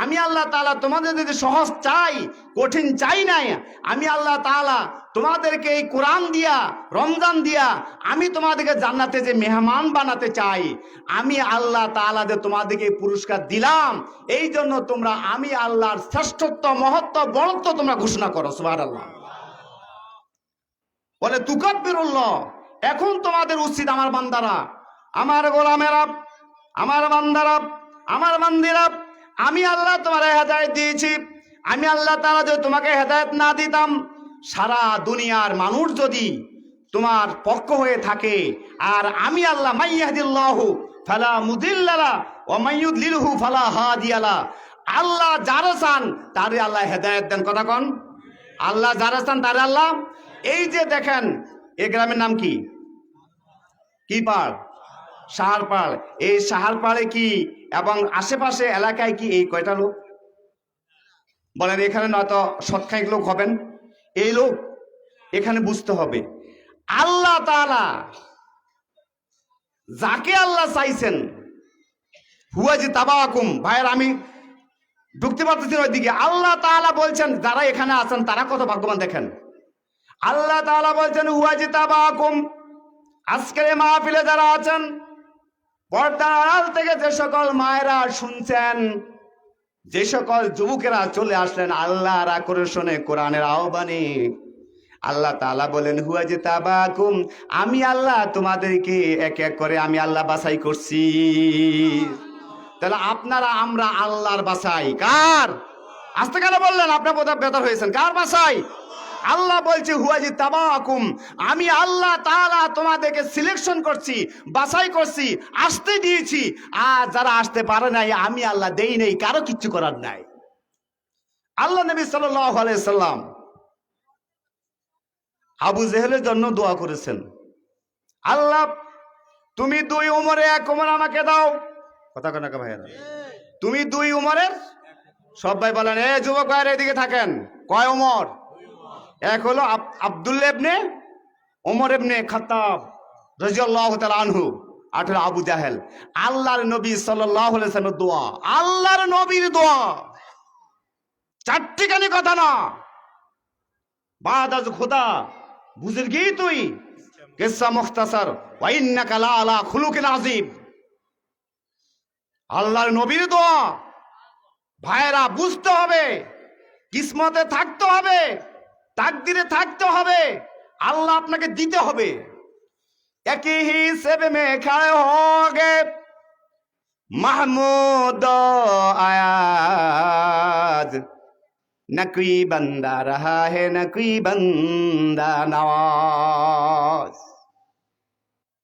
আমি আল্লাহ তাআলা তোমাদের যদি সহজ চাই, কঠিন চাই নাই। আমি আল্লাহ তাআলা তোমাদেরকে এই কোরআন দিয়া, রমজান দিয়া আমি তোমাদেরকে জান্নাতে যে মেহমান বানাতে চাই। আমি আল্লাহ তাআলা যে তোমাদেরকে পুরস্কার দিলাম, এই জন্য তোমরা আমি আল্লাহর শ্রেষ্ঠত্ব, মহত্ব, বড়ত্ব তোমরা ঘোষণা করো। সুবহানাল্লাহ। বলে তুকাব্বিরুল্লাহ। এখন তোমাদের উচিত আমার বান্দারা, আমার গোলামেরা, আমার বান্দারা, আমার বান্দিরা, আমি আল্লাহ তোমার হেদায়েত দিয়েছি। আমি আল্লাহ তাআলা যদি তোমাকে হেদায়েত না দিতাম, সারা দুনিয়ার মানুষ যদি তোমার পক্ষ হয়ে থাকে, আর আমি আল্লাহ মাইয়াহদিল্লাহু ফালা মুদিল্লা লাহু ওয়া মাইয়ুদলিলহু ফালা হাদিয়া লাহু, আল্লাহ যারা চান তারে আল্লাহ হেদায়েত দেন। কথা কন, আল্লাহ যারা চান তারে আল্লাহ। এই যে দেখেন, এই গ্রামের নাম কি? কি পাড়? সাহারপাড়। এই সাহারপাড়ে কি এবং আশেপাশে এলাকায় কি এই কয়টা লোক? বলেন, এখানে নয়তো সৎখানিক লোক হবেন। এই লোক এখানে বুঝতে হবে, আল্লাহ তাআলা যাকে আল্লাহ চাইছেন, হুয়াজি তাবাকুম। ভাইয়ের আমি ঢুকতে পারতেছি ওইদিকে। আল্লাহ তাআলা বলছেন যারা এখানে আছেন তারা কত ভাগ্যবান দেখেন। আল্লাহ তাআলা বলছেন হুয়াজি তাবাকুম। আজকের মাহফিলে যারা আছেন, পর্দার আড়াল থেকে যে সকল মায়েরা শুনছেন, যে সকল যুবকেরা চলে আসলেন আল্লাহর আকর্ষণে, কোরআনের আহ্বানে, আল্লাহ তাআলা বলেন হুয়াজি তাবাকুম। আমি আল্লাহ তোমাদেরকে এক এক করে আমি আল্লাহ বাছাই করছি। তাহলে আপনারা আমরা আল্লাহর বাছাই। কার? আস্তে কেন বললেন? আপনার বোধহয় বেদার হয়েছেন। কার বাছাই? আল্লাহ বলছে হুয়াজি তাবাকুম। আমি আল্লাহ তাআলা তোমাদেরকে সিলেকশন করছি, বাছাই করছি, আসতে দিয়েছি। আর যারা আসতে পারে নাই আমি আল্লাহ দেই নেই, কারো কিচ্ছু করার নাই। আল্লাহ নবী সাল্লাল্লাহু আলাইহি সাল্লাম আবু জেহেলের জন্য দোয়া করেছেন, আল্লাহ তুমি 2 উমরে 1 উমর আমাকে দাও। কথা কেন ভাইয়েরা? তুমি 2 উমরের, সবাই বলেন এ যুবক ভাইয়ের এদিকে থাকেন, কয় উমর? এক হলো আব্দুল্লাহ ইবনে ওমর ইবনে খাত্তাব রাদিয়াল্লাহু তাআলা আনহু, আর হলো আবু জাহেল। আল্লাহর নবী সাল্লাল্লাহু আলাইহি ওয়াসাল্লামের দোয়া, আল্লাহর নবীর দোয়া, চারটিখানি কথা না। বাদাজ খুদা বুঝের কি তুই কিসসা মুখতাসার ওয়া ইন্নাকা লা আলা খুলুকিন আযীম। আল্লাহর নবীর দোয়া। ভাইরা বুঝতে হবে, কিসমতে থাকতে হবে, তাকদিরে থাকতে হবে, আল্লাহ আপনাকে দিতে হবে। একই হিসেবে মে খাড়ে হোগে মাহমুদ আয়াজ, না কোই বান্দা রহা হে না কোই বান্দা নওয়াজ।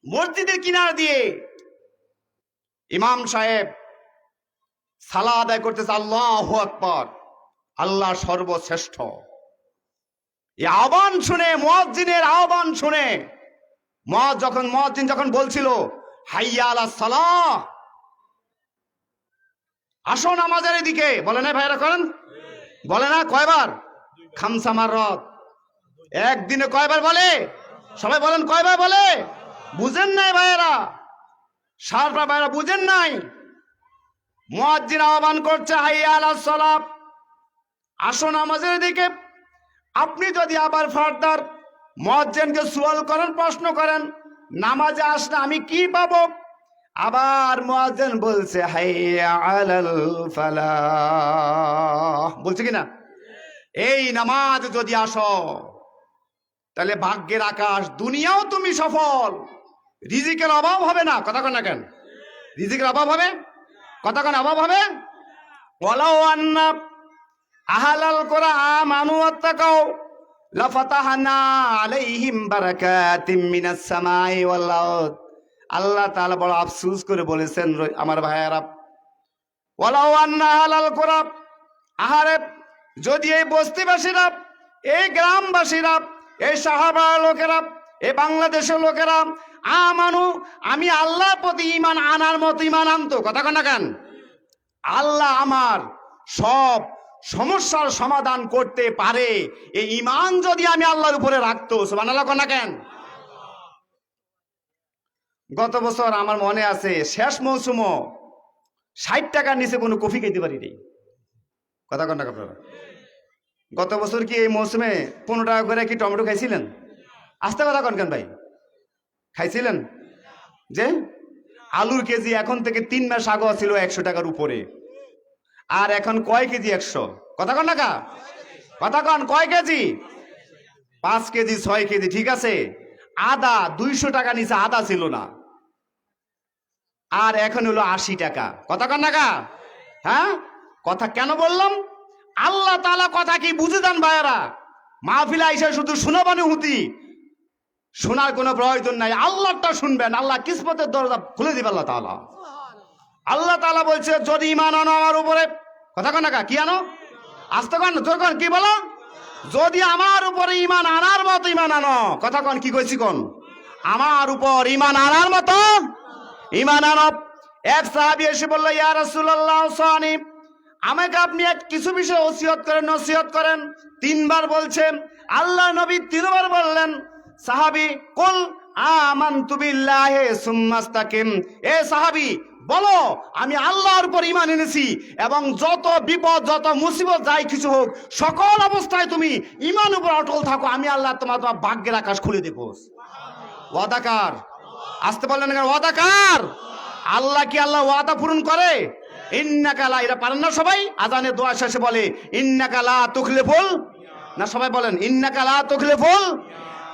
মসজিদের কিনার দিয়ে ইমাম সাহেব সালাত আদায় করতেছে, আল্লাহু আকবার, আল্লাহ সর্বশ্রেষ্ঠ। এই আহ্বান শুনে, মুয়াজ্জিনের আহ্বান শুনে, মুয়াজ্জিন যখন বলছিল হাইয়া আলাস সালাহ, আসো নামাজের দিকে, বলে না ভাইরা করেন? বলে না? কয়বার? খামসা মাররাত। একদিনে কয়বার বলে? সবাই বলেন কয়বার বলে? বুঝেন নাই ভাইয়েরা? সারপা ভাইরা বুঝেন নাই? মুয়াজ্জিন আহ্বান করছে হাইয়া আলাস সালাহ, আসো নামাজের দিকে। আপনি যদি আবার ফার্দার মুয়াজ্জিনকে সুয়াল করেন, প্রশ্ন করেন, নামাজে আসলে আমি কি পাবো? আবার মুয়াজ্জিন বলছে হাইয়া আলাল ফালাহ, বলছে কিনা? এই নামাজ যদি আসো তাহলে ভাগ্যের আকাশ, দুনিয়াও তুমি সফল, রিজিকের অভাব হবে না। কথা কন না কেন? রিজিকের অভাব হবে? কথা কন অভাব হবে? ওয়ালাউ আন্না আহলাল কুরআন আমানু ওয়াত্তাকাউ লাফাতাহনা আলাইহিম বারাকাতিম মিনাস সামাই ওয়াল আরদ। আল্লাহ তাআলা বড় আফসোস করে বলেছেন, আমার ভাইয়ারা, ওয়ালাউ আন্না আলাল কুরা, আহারে যদি এই বস্তিবাসীরা, এই গ্রামবাসীরা, এই সাহাবার লোকেরা, এই বাংলাদেশের লোকেরা আমানু, আমি আল্লাহর প্রতি ঈমান আনার মতো ঈমান আনতো, কথা কন না কেন, আল্লাহ আমার সব সমস্যার সমাধান করতে পারে, এই ঈমান যদি আমি আল্লাহর উপরে রাখতো, সুবহানাল্লাহ কন না কেন। গত বছর আমার মনে আছে, শেষ মৌসুমও 60 টাকার নিচে কোনো কফি খেতে পারিনি, কথা কন না আপনারা। গত বছর কি এই মৌসুমে 15 টাকা করে কি টমেটো খাইছিলেন? আস্তে কথা কন কেন ভাই, খাইছিলেন? যে আলুর কেজি এখন থেকে 3 মাস আগে ছিল 100 টাকার উপরে, আর এখন কয় কেজি? 100, কথা কন না কা, কথা কন, কয় কেজি? 5 কেজি 6 কেজি, ঠিক আছে। আদা 200 টাকা নিচে আদা ছিল না, আর এখন হলো 80 টাকা, কথা কন না কা। হ্যাঁ, কথা কেন বললাম? আল্লাহ তাআলা কথা কি বুঝে দেন ভাইয়ারা? মাহফিলে আইসা শুধু শুনাবানি হুতি, শোনার কোনো প্রয়োজন নাই, আল্লাহটা শুনবেন, আল্লাহ কিসমতের দরজা খুলে দিবে আল্লাহ তাআলা। আল্লাহ তাআলা বলছে, যদি ঈমান আনো আমার উপরে, কথা কন না কা, কি আনো? আস্তে কন, জোর কন, কি বলো? যদি আমার উপরে ঈমান আনার মতো ঈমান আনো, কথা কন, কি কইছি কোন? আমার উপর ঈমান আনার মতো ঈমান আনো। এক সাহাবী এসে বলল, ইয়া রাসূলুল্লাহ সানি, আমাকে আপনি এক কিছু বিষয়ে ওসিয়ত করেন, নসিহত করেন। 3 বার বলছেন, আল্লাহ নবী 3 বার বললেন। সাহাবী, কুল আমানতু বিল্লাহি সুম্মাস্তাকিম, এ সাহাবী বলো, আমি আল্লাহর উপর ঈমান এনেছি, এবং যত বিপদ, যত মুসিবত, যাই কিছু হোক, সকল অবস্থায় তুমি ঈমান উপর অটল থাকো, আমি আল্লাহ তোমার ভাগ্যের আকাশ খুলে দেব। ওয়াদাকার, আসতে বললেন না, ওয়াদাকার। আল্লাহ কি আল্লাহ ওয়াদা পূরণ করে? ইন্নাকা লা, এরা পারেন না সবাই? আজানের দোয়া শেষে বলে ইন্নাকা লা তুখলিফুল, না সবাই বলেন ইন্নাকা লা তুখলিফুল,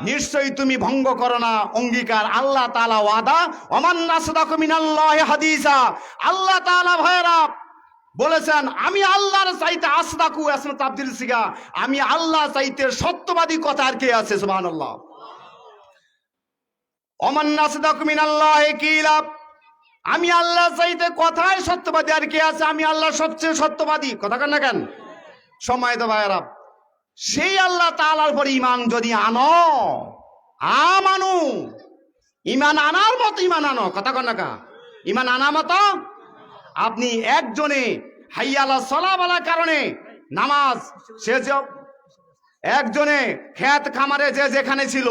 নিশ্চয়ই তুমি ভঙ্গ করো না অঙ্গীকার। আল্লাহ তাআলা ওয়াদা, ওমান আসদাকু মিনাল্লাহি হাদিসা। আল্লাহ তাআলা ভাইরা বলেছেন, আমি আল্লাহর চাইতে আসদাকু, আসনা তাবদীল সিগা, আমি আল্লাহ চাইতে সত্যবাদী কথা আর কে আছে? সুবহানাল্লাহ। ওমান আসদাকু মিনাল্লাহি কিলা, আমি আল্লাহ চাইতে কথায় সত্যবাদী আর কে আছে? আমি আল্লাহ সবচেয়ে সত্যবাদী, কথা কন না কেন। সম্মানিত ভাইরা, সেই আল্লাহ তাআলার উপর ঈমান যদি আনো, আমানু, ঈমান আনার মতো ঈমান আনো, কথা কন না কা, ঈমান আনার মতো। আপনি একজনে হাইয়া আলা সালাহ বলার কারণে নামাজ, সে যে একজনে খেত খামারে যে যেখানে ছিল,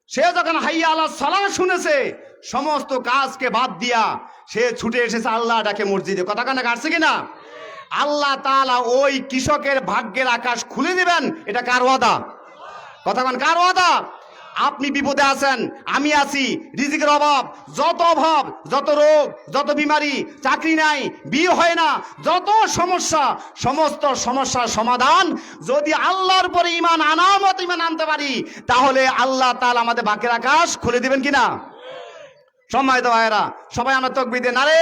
সে যখন হাইয়া আলা সালাহ শুনেছে, সমস্ত কাজকে বাদ দিয়া সে ছুটে এসেছে আল্লাহ ডাকে মসজিদে, কথা কানে কাটছে কিনা। আল্লাহ তাআলা ওই কৃষকের ভাগ্যের আকাশ খুলে দিবেন, এটা কার ওয়াদা? কথা কন, কার ওয়াদা? আপনি বিপদে আছেন, আমি আছি, রিজিকের অভাব, যত রোগ, যত বিমারি, চাকরি নাই, বিয়ে হয় না, যত সমস্যা, সমস্ত সমস্যার সমাধান যদি আল্লাহর উপরে ঈমান আনার মতো ঈমান আনতে পারি, তাহলে আল্লাহ তাআলা আমাদের ভাগ্যের আকাশ খুলে দিবেন কিনা। সম্মানিত ভাইয়েরা, সবাই আমরা তাকবীর দেন, নারে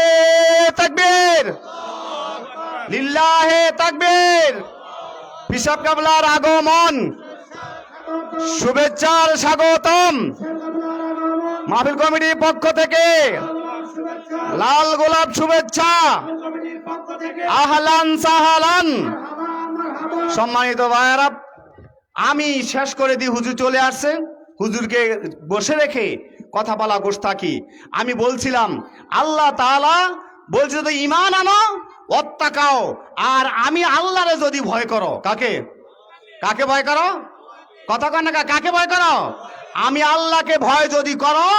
তাকবীর, লিল্লাহে তাকবীর। পিসাব কাবলার আগমন, শুভেচ্ছার স্বাগতম। মাহফিল কমিটির পক্ষ থেকে লাল গোলাপ শুভেচ্ছা, আহলান সাহালান। সম্মানিত ভাইয়েরা, আমি শেষ করে দিই, হুজুর চলে আসছে, হুজুরকে বসে রেখে কথা বলা গোস্তাকি। আমি বলছিলাম, আল্লাহ তাআলা বলছে যদি ঈমান আনো, ওয়াত্তাকাও, আর আমি আল্লাহরে যদি ভয় করো, কাকে কাকে ভয় করো? কথা কন না, কাকে ভয় করো? আমি আল্লাহকে ভয় যদি করো,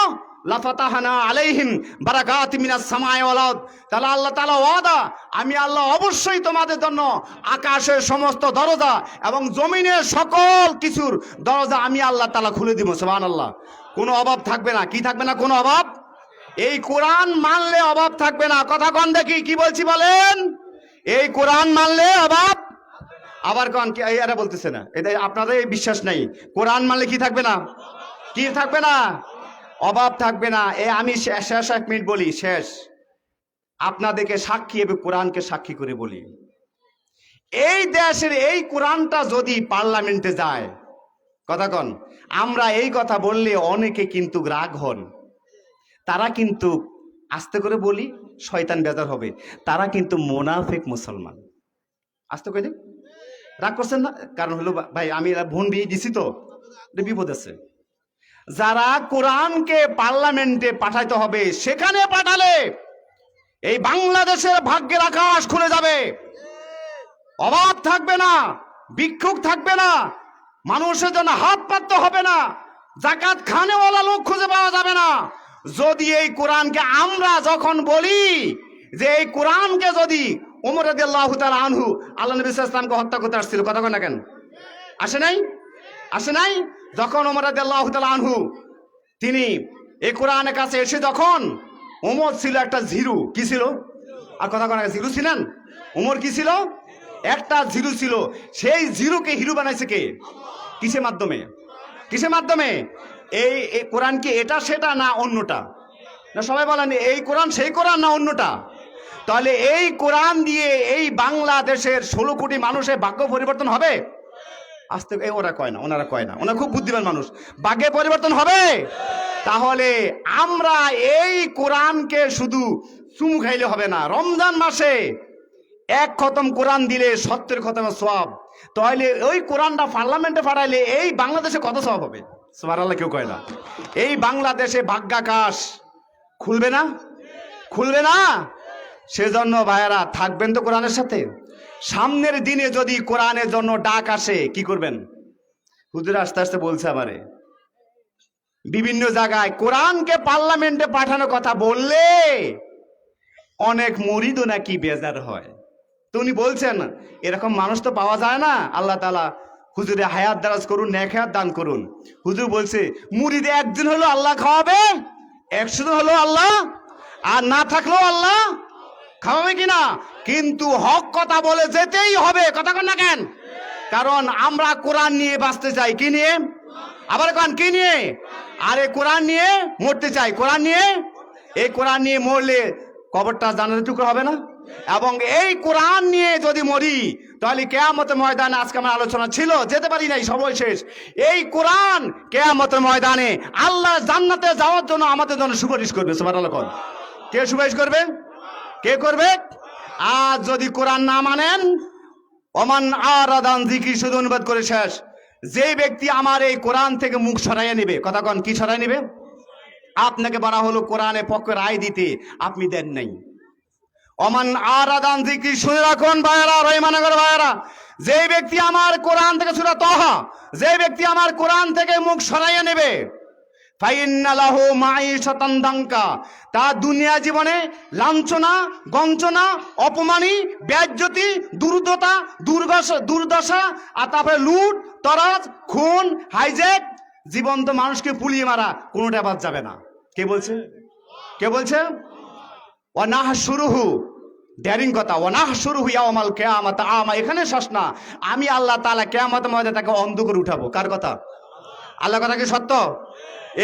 লাফাতাহনা আলাইহিম বারাকাতিম মিনাস সামাই ওয়াল আরদ, তাহলে আল্লাহ তাআলা ওয়াদা, আমি আল্লাহ অবশ্যই তোমাদের জন্য আকাশের সমস্ত দরজা এবং জমিনের সকল কিছুর দরজা আমি আল্লাহ তাআলা খুলে দিব। সুবহানাল্লাহ। কোনো অভাব থাকবে না, কি থাকবে না? কোনো অভাব। এই কোরআন মানলে অভাব থাকবে না, কথা কন দেখি, কি বলছি বলেন? এই কোরআন মানলে অভাব, আবার কন কি এরা বলতেছে না, এটা আপনাদের বিশ্বাস নাই। কোরআন মানলে কি থাকবে না? কি থাকবে না? অভাব থাকবে না। আমি শেষ 1 মিনিট বলি, শেষ, আপনাদেরকে সাক্ষী এবং কোরআনকে সাক্ষী করে বলি, এই দেশের এই কোরআনটা যদি পার্লামেন্টে যায়, কথা কন। আমরা এই কথা বললে অনেকে কিন্তু রাগ হন, তারা কিন্তু, আস্তে করে বলি শয়তান বেজার হবে, তারা কিন্তু মুনাফিক মুসলমান। আস্তে করে দিন, রাগ করছেন না? কারণ হলো ভাই আমি ভুন বিয়ে দিছি তো, বিপদ আছে। যারা কোরআনকে পার্লামেন্টে পাঠাইতে হবে, সেখানে পাঠালে এই বাংলাদেশের ভাগ্যের আকাশ খুলে যাবে, অভাব থাকবে না, ভিক্ষুক থাকবে না, মানুষের জন্য হাত পাততে হবে না, জাকাত খানেওয়ালা লোক খুঁজে পাওয়া যাবে না। যদি এই কোরআনকে আমরা যখন বলি যে এই কোরআনকে যদি ওমর রাদিয়াল্লাহু তাআলা আনহু আল্লাহ নবী সাল্লাল্লাহু আলাইহি ওয়াসাল্লামকে হত্যা করতে আসছিল, কথা কন না কেন? আসে নাই? আসে নাই? যখন ওমর রাদিয়াল্লাহু তাআলা আনহু তিনি এই কোরআনের কাছে এসে, যখন ওমর ছিল একটা জিরু, কি ছিল? আর কথা কন, জিরু ছিলেন? ওমর কি ছিল? একটা জিরু ছিল। সেই জিরুকে হিরো বানাইছে কে? কিসের মাধ্যমে? কিসের মাধ্যমে? এই কোরআন কি এটা সেটা না অন্যটা? না সবাই বলেন এই কোরআন সেই কোরআন না অন্যটা? তাহলে এই কোরআন দিয়ে এই বাংলাদেশের 16 কোটি মানুষের ভাগ্য পরিবর্তন হবে? আস্তে ওরা কয় না, ওনারা কয় না, ওনারা খুব বুদ্ধিমান মানুষ। ভাগ্যে পরিবর্তন হবে? তাহলে আমরা এই কোরআনকে শুধু চুমু খাইলে হবে না। রমজান মাসে এক খতম কোরআন দিলে 70 খতমের সওয়াব। তাহলে ওই কোরআনটা পার্লামেন্টে পাঠাইলে এই বাংলাদেশে কত সওয়াব হবে? সুবহানাল্লাহ কেউ কয় না। এই বাংলাদেশে ভাগ্যাকাশ খুলবে না? খুলবে না? সেজন্য ভাইয়েরা থাকবেন তো কোরআনের সাথে। সামনের দিনে যদি কোরআনের জন্য ডাক আসে, কি করবেন? হুজুর আস্তে আস্তে বলছে আমারে, বিভিন্ন জায়গায় কোরআনকে পার্লামেন্টে পাঠানোর কথা বললে অনেক মুরিদও নাকি বেজার হয়। তো উনি বলছেন এরকম মানুষ তো পাওয়া যায় না, আল্লাহ তাআলা হুজুরে হায়াত দারাজ করুন, নেক হায়াত দান করুন। হুজুর বলছে মুরিদ একদিন হলো আল্লাহ খাওয়াবে, 100 দিন হলো আল্লাহ, আর না থাকলেও আল্লাহ খাওয়াবে কিনা, কিন্তু হক কথা বলে যেতেই হবে। কথা কন না কেন? কারণ আমরা কোরআন নিয়ে বাঁচতে চাই। কি নিয়ে? আবার কোরআন কি নিয়ে? আরে কোরআন নিয়ে মরতে চাই। কোরআন নিয়ে, এই কোরআন নিয়ে মরলে কবরটা জান্নাতের টুকরো হবে না? এবং এই কোরআন নিয়ে যদি মরি তাহলে কিয়ামতের ময়দানে, আজকে আমার আলোচনা ছিল, যেতে পারি নাই, সময় শেষ। এই কোরআন কিয়ামতের ময়দানে আল্লাহ জান্নাতে যাওয়ার জন্য আমাদের জন্য সুপারিশ করবে। সুবহানাল্লাহ। কে সুপারিশ করবে? কে করবে? আর যদি কোরআন না মানেন, ওমান আরাদান যিকরি, শুধু অনুবাদ করে শেষ, যে ব্যক্তি আমার এই কোরআন থেকে মুখ সরাইয়া নেবে, কথা কন, কি সরাই নেবে? আপনাকে বলা হলো কোরআনের পক্ষে রায় দিতে, আপনি দেন নাই। ওমান আরাদান যিকরি, শুনে রাখুন ভাইয়েরা, রহিমানগর ভাইয়েরা, যে ব্যক্তি আমার কোরআন থেকে, সূরা তাহা, যে ব্যক্তি আমার কোরআন থেকে মুখ সরাইয়া নেবে, ফাইন্না লাহু মাঈশাতান দাঙ্কা, তার দুনিয়া জীবনে লাঞ্ছনা, গঞ্জনা, অপমানী, বেজ্জতি, দুর্দশা, আর তারপরে লুট, তরাজ, খুন, হাইজ্যাক, জীবন্ত মানুষকে পুলিয়ে মারা, কোনোটা বাদ যাবে না। কে বলছে? কে বলছে? ওয়ানাহশুরুহু, ড্যারিং কথা, ওয়ানাহশুরুহু ইয়াউমাল কিয়ামাত আমা, এখানে শেষ না, আমি আল্লাহ তাআলা কিয়ামতের ময়দানে তাকে অন্ধ করে উঠাবো। কার কথা? আল্লাহ কথা কি সত্য?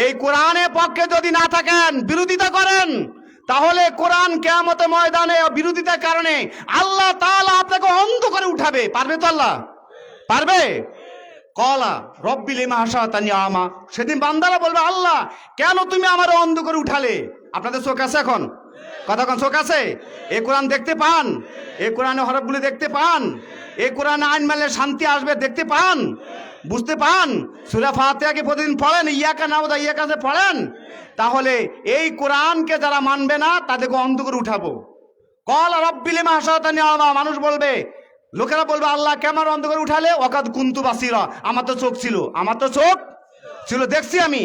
এই কোরআনের পক্ষে যদি না থাকেন, বিরোধিতা করেন, তাহলে কোরআন কিয়ামতের ময়দানে বিরোধিতার কারণে আল্লাহ তাআলা আপনাকে অন্ধ করে উঠাবে। পারবে তো আল্লাহ? পারবে? কলা রব্বি লিমা হাশাতানি আমা, সেদিন বান্দারা বলবে আল্লাহ কেন তুমি আমার অন্ধ করে উঠালে? আপনাদের চোখ আছে এখন? কথা কোন চোখ আছে? এই কোরআন দেখতে পান? এই কোরআনে হরফগুলি দেখতে পান? এই কোরআনে আইন মানলে শান্তি আসবে দেখতে পান? বুঝতে পান? সূরা ফাতিহাকে প্রতিদিন পড়েন, ইয়াকা নাউদা ইয়াকা পড়েন? তাহলে এই কোরআনকে যারা মানবে না তাদেরকে অন্ধ করে উঠাবো। কলা রব্বি লিমা হাশাতানি আমা, মানুষ বলবে, লোকেরা বলবে আল্লাহ কেমন অন্ধ করে উঠালে? ওয়াকাদ কুনতু বাসীরা, আমার তো চোখ ছিল, আমার তো চোখ ছিল, দেখছি আমি।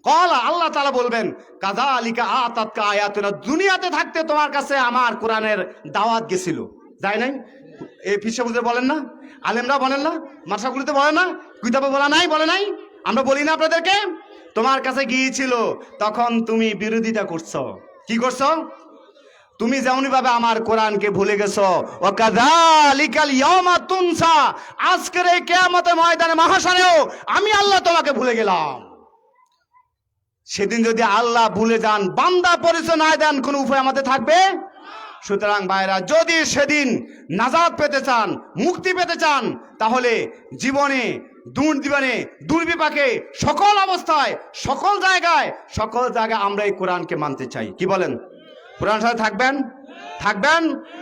কলা, আল্লাহ তাআলা বলবেন কাযালিকা আতাতকা আয়াতুনা, দুনিয়াতে থাকতে তোমার কাছে আমার কোরআনের দাওয়াত গেছিল, যায় নাই? এই ফিসা বুঝে বলেন না, আলেমরা বলেন না, মাদ্রাসাগুলিতে বলে না, কিতাবে বলা নাই, বলে নাই? আমরা বলি না আপনাদেরকে? তোমার কাছে গিয়েছিল, তখন তুমি বিরোধিতা করছো। কি করছো? তুমি যেমনি ভাবে আমার কোরআনকে ভুলে গেছো, ওয়াকাযালিকাল ইয়াউমা তুনসা, আজকের এই কিয়ামতের ময়দানে মহাশানেও আমি আল্লাহ তোমাকে ভুলে গেলাম। সেদিন যদি আল্লাহ ভুলে যান, বান্দা পরিচয় না দেন, কোন উপায় আমাদের থাকবে? সুতরাং ভাইরা, যদি সেদিন নাজাত পেতে চান, মুক্তি পেতে চান, তাহলে জীবনে দুর্দিবানে দুর্বিপাকে সকল অবস্থায় সকল জায়গায় আমরা এই কোরআনকে মানতে চাই। কি বলেন? কোরআন সাথে থাকবেন।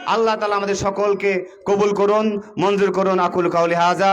আল্লাহ তাআলা আমাদের সকলকে কবুল করুন, মঞ্জুর করুন। আকুল কাউলি হাযা।